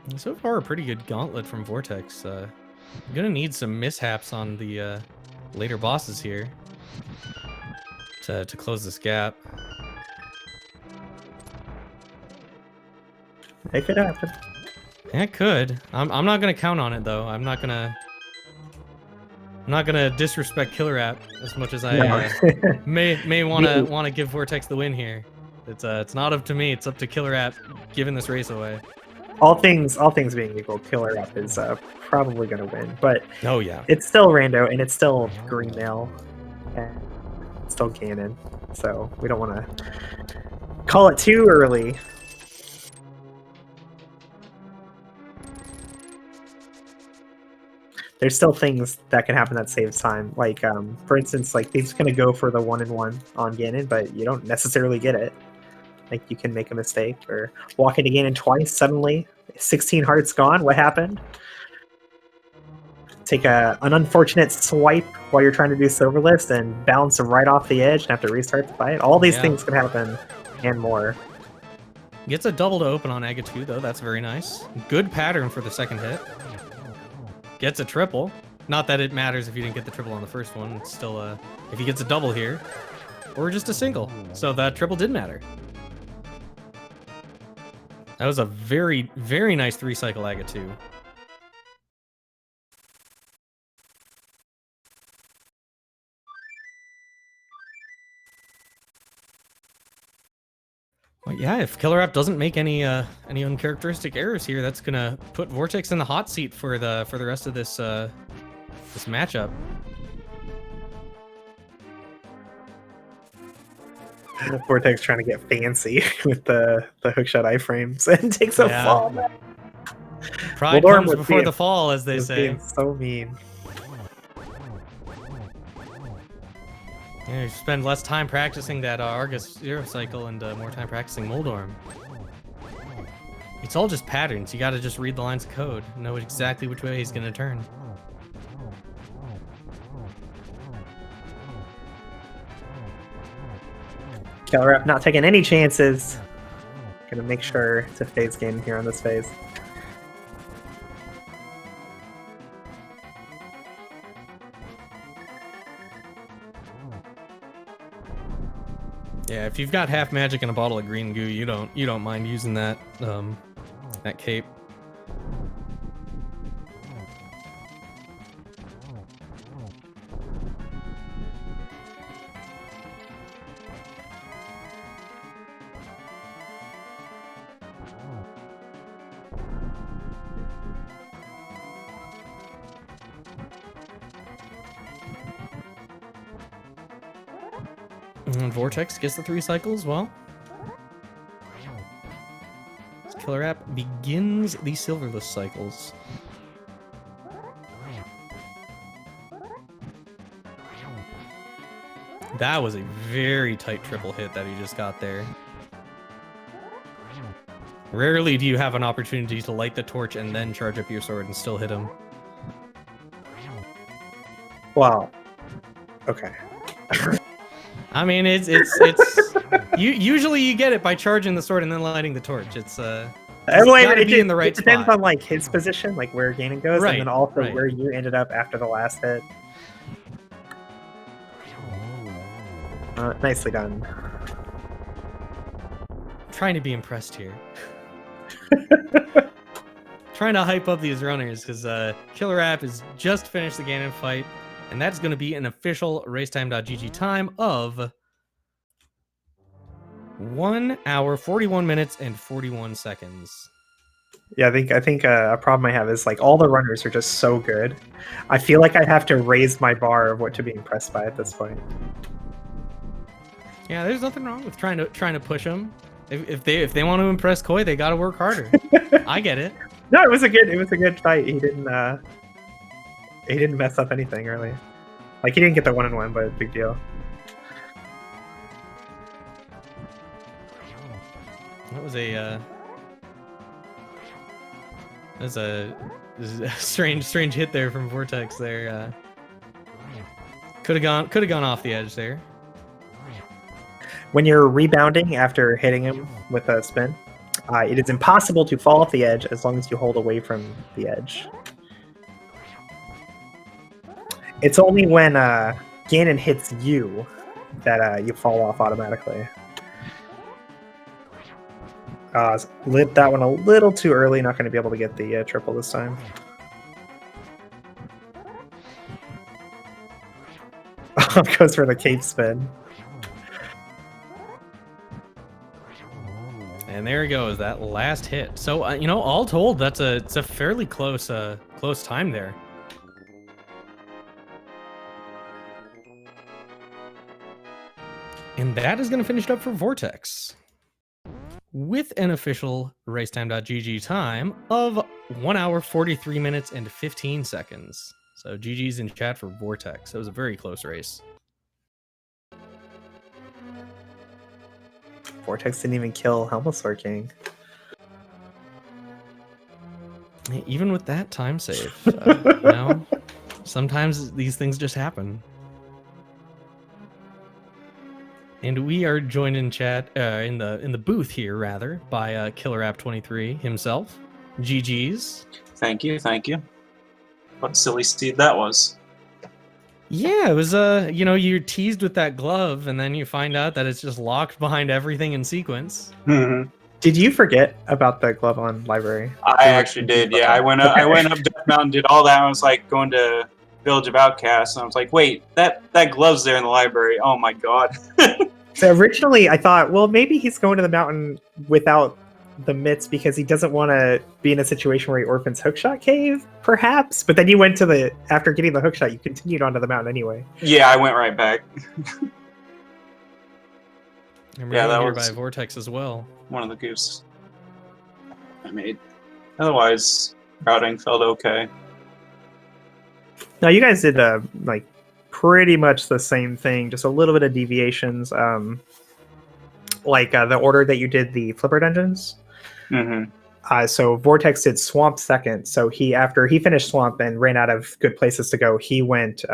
And so far, a pretty good gauntlet from Vortex. I'm gonna need some mishaps on the later bosses here to close this gap. It could happen. It could. I'm not gonna count on it though. I'm not gonna disrespect Killer App as much as I may wanna give Vortex the win here. It's not up to me. It's up to Killer App giving this race away. All things being equal, Killer App is probably going to win. But oh yeah, it's still rando and it's still green mail and it's still Ganon. So we don't want to call it too early. There's still things that can happen that saves time. Like, for instance, like he's going to go for the 1-in-1 on Ganon, but you don't necessarily get it. Like, you can make a mistake or walk into Ganon twice, suddenly 16 hearts gone. What happened? Take an unfortunate swipe while you're trying to do Silverlist and bounce right off the edge and have to restart the fight. All these things can happen and more. Gets a double to open on Aga 2, though. That's very nice. Good pattern for the second hit. Gets a triple. Not that it matters if you didn't get the triple on the first one. It's still if he gets a double here, or just a single. So that triple did matter. That was a very, very nice 3-cycle Aga 2. Well, yeah, if KillerApp doesn't make any uncharacteristic errors here, that's gonna put Vortex in the hot seat for the rest of this this matchup. Vortex trying to get fancy with the hookshot iframes and takes a fall. Pride comes before the fall, as they say. Being so mean. Yeah, you spend less time practicing that Argus Zero Cycle and more time practicing Moldorm. It's all just patterns. You gotta just read the lines of code, know exactly which way he's gonna turn. KillerApp not taking any chances. Gonna make sure to phase game here on this phase. Yeah, if you've got half magic and a bottle of green goo, you don't mind using that that cape. And Vortex gets the 3 cycles. Well, KillerApp begins the silverless cycles. That was a very tight triple hit that he just got there. Rarely do you have an opportunity to light the torch and then charge up your sword and still hit him. Wow. Okay. I mean, it's usually you get it by charging the sword and then lighting the torch. It's gotta be in the right spot. It depends on like his position, like where Ganon goes, right, and then also right. where you ended up after the last hit. Nicely done. Trying to be impressed here. Trying to hype up these runners because KillerApp has just finished the Ganon fight, and that's going to be an official racetime.gg time of 1 hour, 41 minutes, and 41 seconds. Yeah, I think a problem I have is like all the runners are just so good. I feel like I have to raise my bar of what to be impressed by at this point. Yeah, there's nothing wrong with trying to push them. If they want to impress Koi, they got to work harder. I get it. No, it was a good fight. He didn't mess up anything really. Like he didn't get the 1-1, but big deal. That was a strange hit there from Vortex there. Could have gone off the edge there. When you're rebounding after hitting him with a spin, it is impossible to fall off the edge as long as you hold away from the edge. It's only when Ganon hits you that you fall off automatically. Lit that one a little too early, not going to be able to get the triple this time. Goes for the cape spin. And there he goes, that last hit. So, you know, all told, it's a fairly close time there. And that is going to finish it up for Vortex with an official racetime.gg time of 1 hour, 43 minutes, and 15 seconds. So GG's in chat for Vortex. It was a very close race. Vortex didn't even kill Helmosaur King. Even with that time save, you know, sometimes these things just happen. And we are joined in chat, in the booth here, rather, by KillerApp23 himself. GG's. Thank you. What a silly steed that was. Yeah, it was, you know, you're teased with that glove, and then you find out that it's just locked behind everything in sequence. Mm-hmm. Did you forget about the glove on library? I actually did. Yeah, I went up. I went up Death Mountain, did all that. And I was like going to Village of Outcasts, and I was like, wait, that glove's there in the library. Oh my god. So originally, I thought, well, maybe he's going to the mountain without the mitts because he doesn't want to be in a situation where he orphans Hookshot Cave, perhaps. But then you went to after getting the hookshot, you continued onto the mountain anyway. Yeah, I went right back. Yeah, that was was by Vortex as well. one of the goofs I made. Otherwise, routing felt okay. Now you guys did like pretty much the same thing, just a little bit of deviations. Like the order that you did the flipper dungeons. Mm-hmm. So Vortex did Swamp second. So after he finished Swamp and ran out of good places to go, he went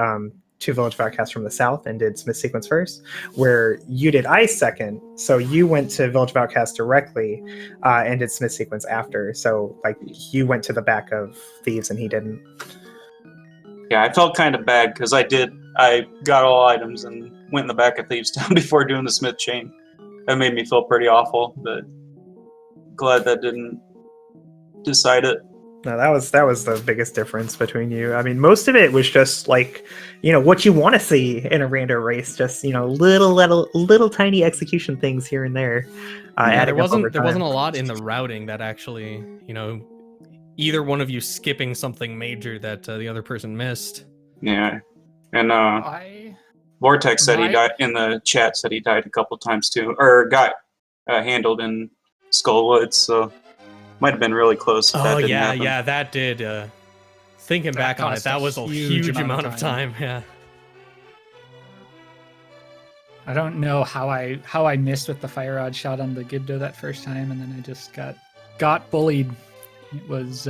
to Village of Outcasts from the south and did Smith Sequence first, where you did Ice second. So you went to Village of Outcasts directly and did Smith Sequence after. So like you went to the back of Thieves and he didn't. Yeah, I felt kind of bad because I got all items and went in the back of Thieves Town before doing the Smith chain. That made me feel pretty awful, but glad that didn't decide it. No, that was the biggest difference between you. I mean, most of it was just like, what you want to see in a random race, just little tiny execution things here and there. Yeah, there wasn't a lot in the routing that actually, either one of you skipping something major that the other person missed. Yeah, and Vortex said he died in the chat. Said he died a couple times too, or got handled in Skullwoods. So. Might have been really close. If that didn't happen. Yeah, that did. Thinking back on it, that was a huge amount of time. Yeah. I don't know how I missed with the fire rod shot on the Gibdo that first time, and then I just got bullied. It was,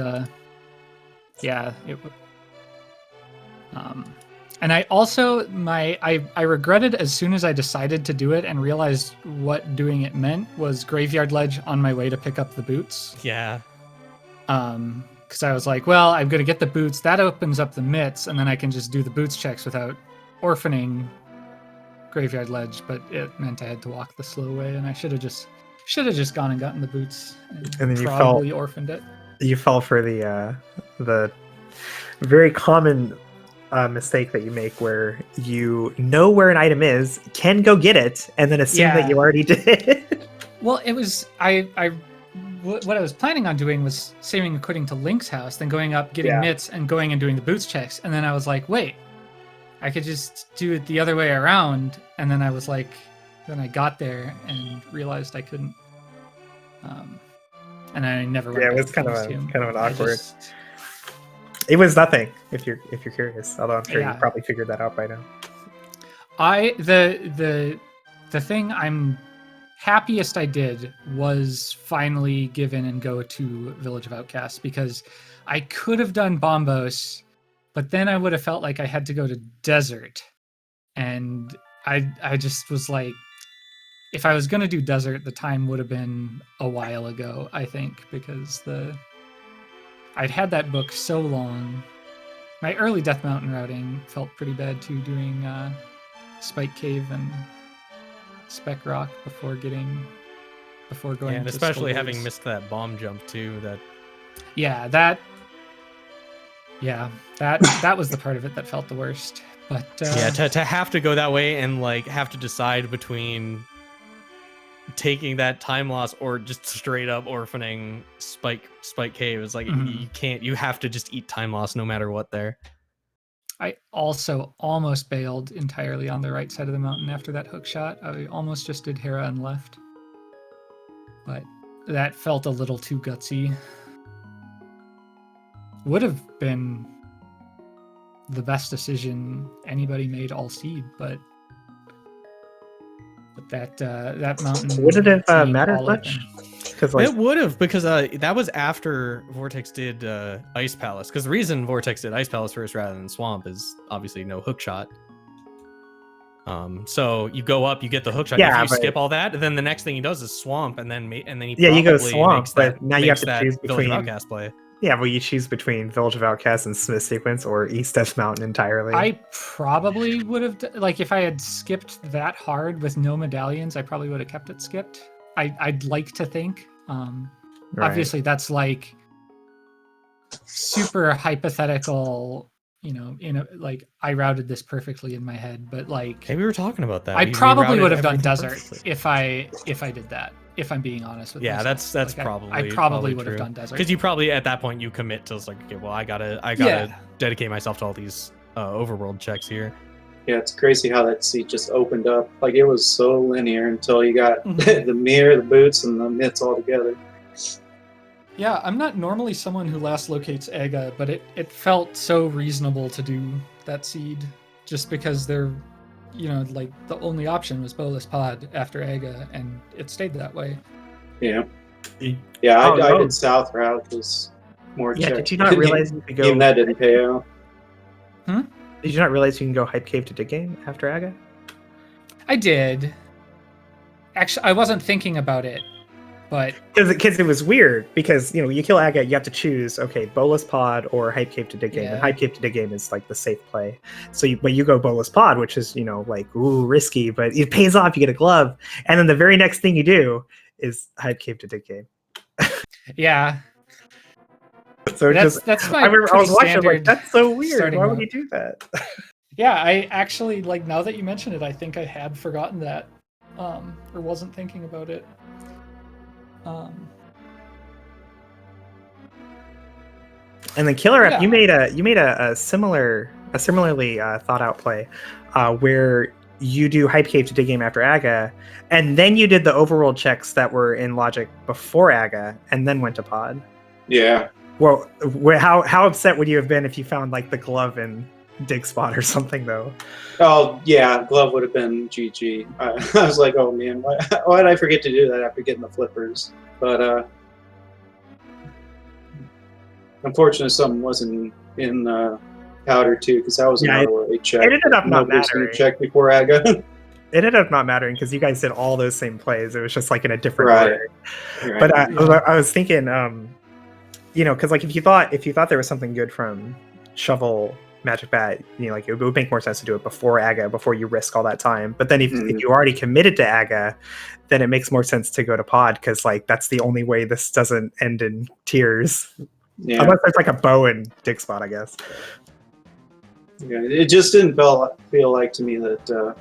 and I also I regretted as soon as I decided to do it and realized what doing it meant was Graveyard Ledge on my way to pick up the boots. Yeah. Because I was like, well, I'm gonna get the boots. That opens up the mitts, and then I can just do the boots checks without orphaning Graveyard Ledge. But it meant I had to walk the slow way, and I should have just gone and gotten the boots, and then probably orphaned it. You fell for the very common mistake that you make where you know where an item is, can go get it, and then assume that you already did. Well, it was what I was planning on doing was saving and quitting to Link's house, then going up, getting mitts, and going and doing the boots checks, and then I was like, wait, I could just do it the other way around, and then I was like, then I got there and realized I couldn't, and I never went. Yeah, it was kind of an awkward. It was nothing, if you're curious. Although I'm sure you probably figured that out by now. The thing I'm happiest I did was finally give in and go to Village of Outcasts, because I could have done Bombos, but then I would have felt like I had to go to Desert, and I just was like, if I was going to do Desert, the time would have been a while ago, I think, because I'd had that book so long. My early Death Mountain routing felt pretty bad too, doing Spike Cave and Spec Rock before going. Yeah, and especially having missed that bomb jump too. That was the part of it that felt the worst. But to have to go that way and like have to decide between taking that time loss or just straight up orphaning Spike Cave is like, you can't. You have to just eat time loss no matter what. There. I also almost bailed entirely on the right side of the mountain after that hook shot. I almost just did Hera and left, but that felt a little too gutsy. Would have been the best decision anybody made all seed, but that mountain would it have mattered much? It would have, because that was after Vortex did Ice Palace. Because the reason Vortex did Ice Palace first rather than Swamp is obviously no hook shot. So you go up, you get the hook shot. Yeah, if you skip all that, then the next thing he does is Swamp, and then he you go probably Swamp, makes but that, now you have to that choose Village between of Outcast play. Yeah, well, you choose between Village of Outcasts and Smith Sequence or East Death Mountain entirely. I probably would have, like, if I had skipped that hard with no medallions, I probably would have kept it skipped. I'd like to think. Right. Obviously, that's like super hypothetical. Like I routed this perfectly in my head, but like Hey, we were talking about that. I We probably routed would have done everything desert perfectly. if I did that. If I'm being honest with Yeah, myself. that's Like, probably I probably would have done desert. because you probably at that point you commit to like, okay, well I gotta Yeah. dedicate myself to all these overworld checks here. Yeah, it's crazy how that seat just opened up. Like it was so linear until you got Mhm. the mirror, the boots, and the mitts all together. Yeah, I'm not normally someone who last locates Aga, but it felt so reasonable to do that seed just because they're, like the only option was Bolus Pod after Aga, and it stayed that way. Yeah. You- Yeah, I Oh, did south route because more Yeah, checks. did you not realize you could go? Even that didn't pay out. Did you not realize you can go Hype Cave to Dig Game after Aga? I did. Actually, I wasn't thinking about it, but Because it was weird because you kill Aga, you have to choose Bolus Pod or Hype Cave to Dig Game, and Yeah. Hype Cave to Dig Game is like the safe play. So but you go Bolus Pod, which is like risky, but it pays off. You get a glove, and then the very next thing you do is Hype Cave to Dig Game. yeah, So that's my I remember I was pretty watching like standard that's so weird. starting Why would route. you do that? Yeah, I actually like now that you mention it, I think I had forgotten that, or wasn't thinking about it. And then KillerApp, Yeah. you made a similarly thought out play, where you do Hype Cave to Dig Game after Aga, and then you did the overworld checks that were in Logic before Aga, and then went to Pod. Yeah. Well, how upset would you have been if you found like the glove in Dig Spot or something though? Oh, yeah, glove would have been GG. I was like, oh man, why did I forget to do that after getting the flippers? But unfortunately, something wasn't in powder too, because that was an ROA check. It ended up not Nobody's gonna mattering. check before Aga. It ended up not mattering because you guys did all those same plays. It was just like in a different Right. order. Right. But I was thinking, because like if you thought there was something good from Shovel Magic Bat, like it would make more sense to do it before Aga, before you risk all that time. But then if you already committed to Aga, then it makes more sense to go to Pod because like that's the only way this doesn't end in tears. Yeah. Unless there's like a bow and Dig Spot, I guess. Yeah, it just didn't feel like to me that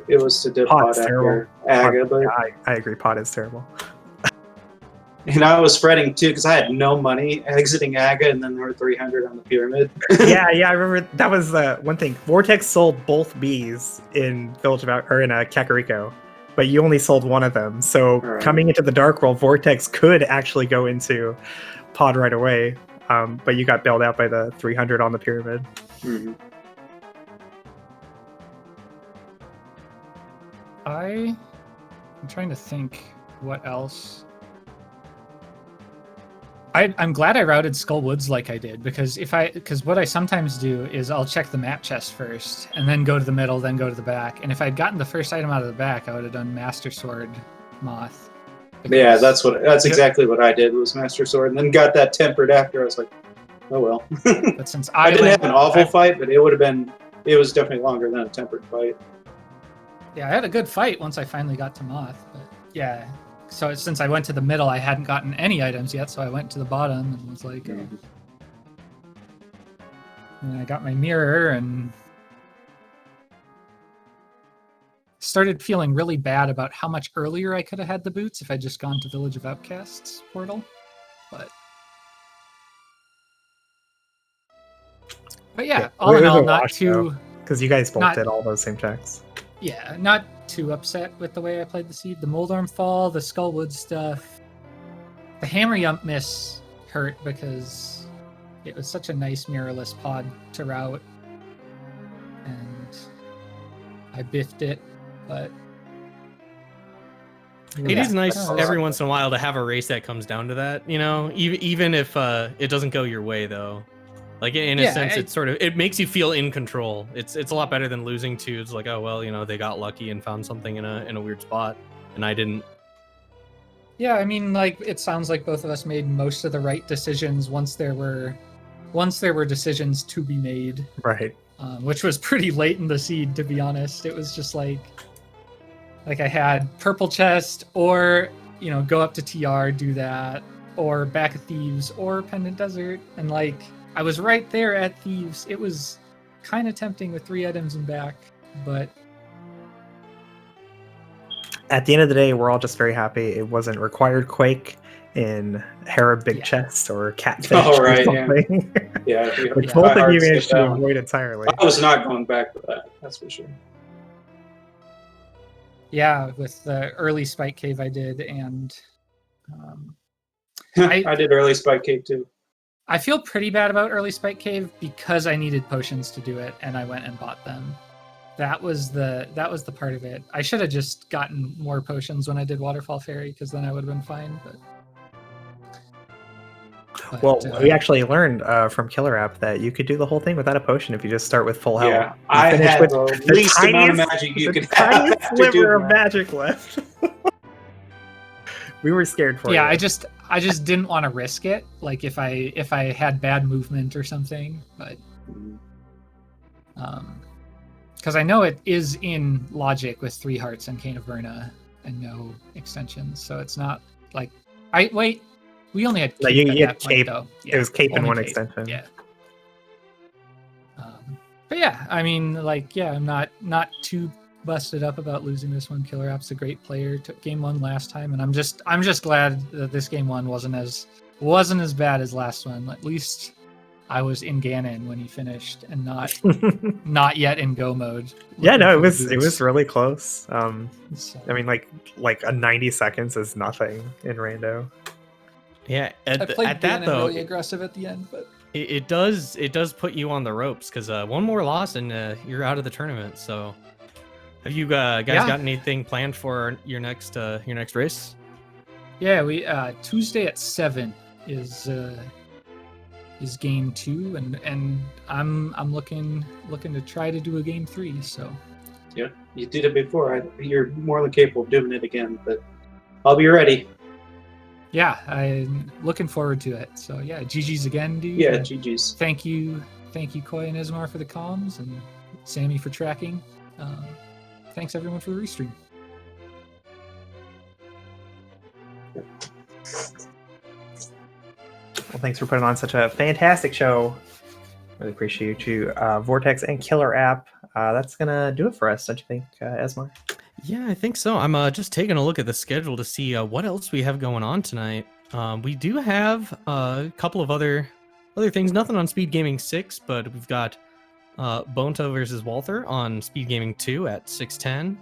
it was to dip Pod's Pod after terrible. Aga, Pod, but yeah, I agree. Pod is terrible. and I was fretting too because I had no money exiting Aga, and then there were 300 on the pyramid. yeah, I remember that was one thing. Vortex sold both bees in Kakariko, but you only sold one of them. So Right. coming into the Dark World, Vortex could actually go into Pod right away, but you got bailed out by the 300 on the pyramid. Mhm. I'm trying to think what else. I'm glad I routed Skull Woods like I did because what I sometimes do is I'll check the map chest first and then go to the middle, then go to the back. And if I'd gotten the first item out of the back, I would have done Master Sword Moth. Yeah, that's exactly what I did was Master Sword, and then got that tempered after. I was like, oh well. But since I didn't have an awful fight, but it was definitely longer than a tempered fight. Yeah, I had a good fight once I finally got to Moth, but yeah. So since I went to the middle, I hadn't gotten any items yet, so I went to the bottom and was like, and I got my mirror and started feeling really bad about how much earlier I could have had the boots if I'd just gone to Village of Outcasts portal. But yeah, all in all, not too... Because you guys both did all those same checks. Yeah, not too upset with the way I played the seed. The Moldarm Fall, the Skullwood stuff. The Hammer Yump miss hurt because it was such a nice mirrorless pod to route. And I biffed it, but... It is nice every once in a while to have a race that comes down to that, even if it doesn't go your way, though. Like in a sense, it makes you feel in control. It's a lot better than losing to. It's like, oh well, they got lucky and found something in a weird spot, and I didn't. Yeah, I mean, like it sounds like both of us made most of the right decisions once there were decisions to be made. Right. Which was pretty late in the seed, to be honest. It was just like I had purple chest or you know, go up to TR, do that, or back at Thieves, or Pendant Desert, and like I was right there at Thieves. It was kind of tempting with 3 items and back, but At the end of the day, we're all just very happy it wasn't required Quake in Hera Big Yeah. Chest or Catfish Oh, or right, yeah. something. Yeah, Which Yeah. both of hard you to managed skip to that one. avoid entirely. I was not going back for that. That's for sure. yeah, with the early Spike Cave I did, and I- I did early Spike Cave too. I feel pretty bad about early Spike Cave because I needed potions to do it, and I went and bought them. That was the part of it. I should have just gotten more potions when I did Waterfall Ferry, because then I would have been fine. But Well, we actually learned from KillerApp that you could do the whole thing without a potion if you just start with full health. Yeah, You I finish had with the least amount of magic you the could have tiniest after sliver doing of that. magic left. We were scared for you. yeah, I just didn't want to risk it. Like if I had bad movement or something, but because I know it is in Logic with 3 hearts and Cane of Verna and no extensions, so it's not like we only had No, Cape you at get that point, Cape. though. It was Cape and only one Cape. extension. Yeah. But yeah, I mean, like, yeah, I'm not too busted up about losing this one. KillerApp's a great player. Took game 1 last time, and I'm just glad that this game 1 wasn't as bad as last one. At least I was in Ganon when he finished, and not yet in go mode. Yeah, no, looking for the it was boost. really close. So, I mean, like a 90 seconds is nothing in Rando. Yeah, I at played that Ganon though, really aggressive at the end, but it does put you on the ropes, because one more loss and you're out of the tournament. So, have you guys Yeah. got anything planned for your next race? yeah, we Tuesday at 7 is game 2, and I'm looking to try to do a game 3. So Yeah, you did it before. You're more than capable of doing it again, but I'll be ready. yeah, I'm looking forward to it. So yeah, GG's again, dude. Yeah, And GG's. thank you, Koi and Ismar for the comms, and Sammy for tracking. Thanks everyone for the restream. Well, thanks for putting on such a fantastic show. Really appreciate you, Vortex and KillerApp. That's gonna do it for us, don't you think, Esmar? Yeah, I think so. I'm just taking a look at the schedule to see what else we have going on tonight. We do have a couple of other things. Nothing on Speed Gaming 6, but we've got Bonta versus Walther on Speed Gaming 2 at 6:10.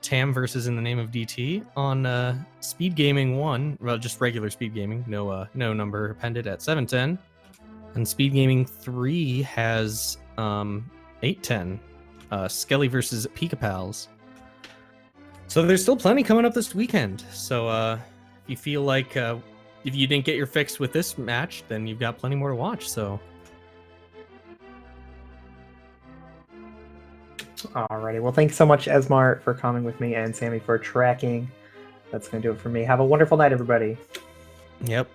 Tam versus In the Name of DT on Speed Gaming 1, well, just regular Speed Gaming, no number appended, at 7:10. And Speed Gaming 3 has 8:10. Skelly versus Pika Pals. So there's still plenty coming up this weekend. So if you feel like if you didn't get your fix with this match, then you've got plenty more to watch. So Alrighty. Well, thanks so much, Esmar, for coming with me, and Sammy for tracking. That's gonna do it for me. Have a wonderful night, everybody. yep.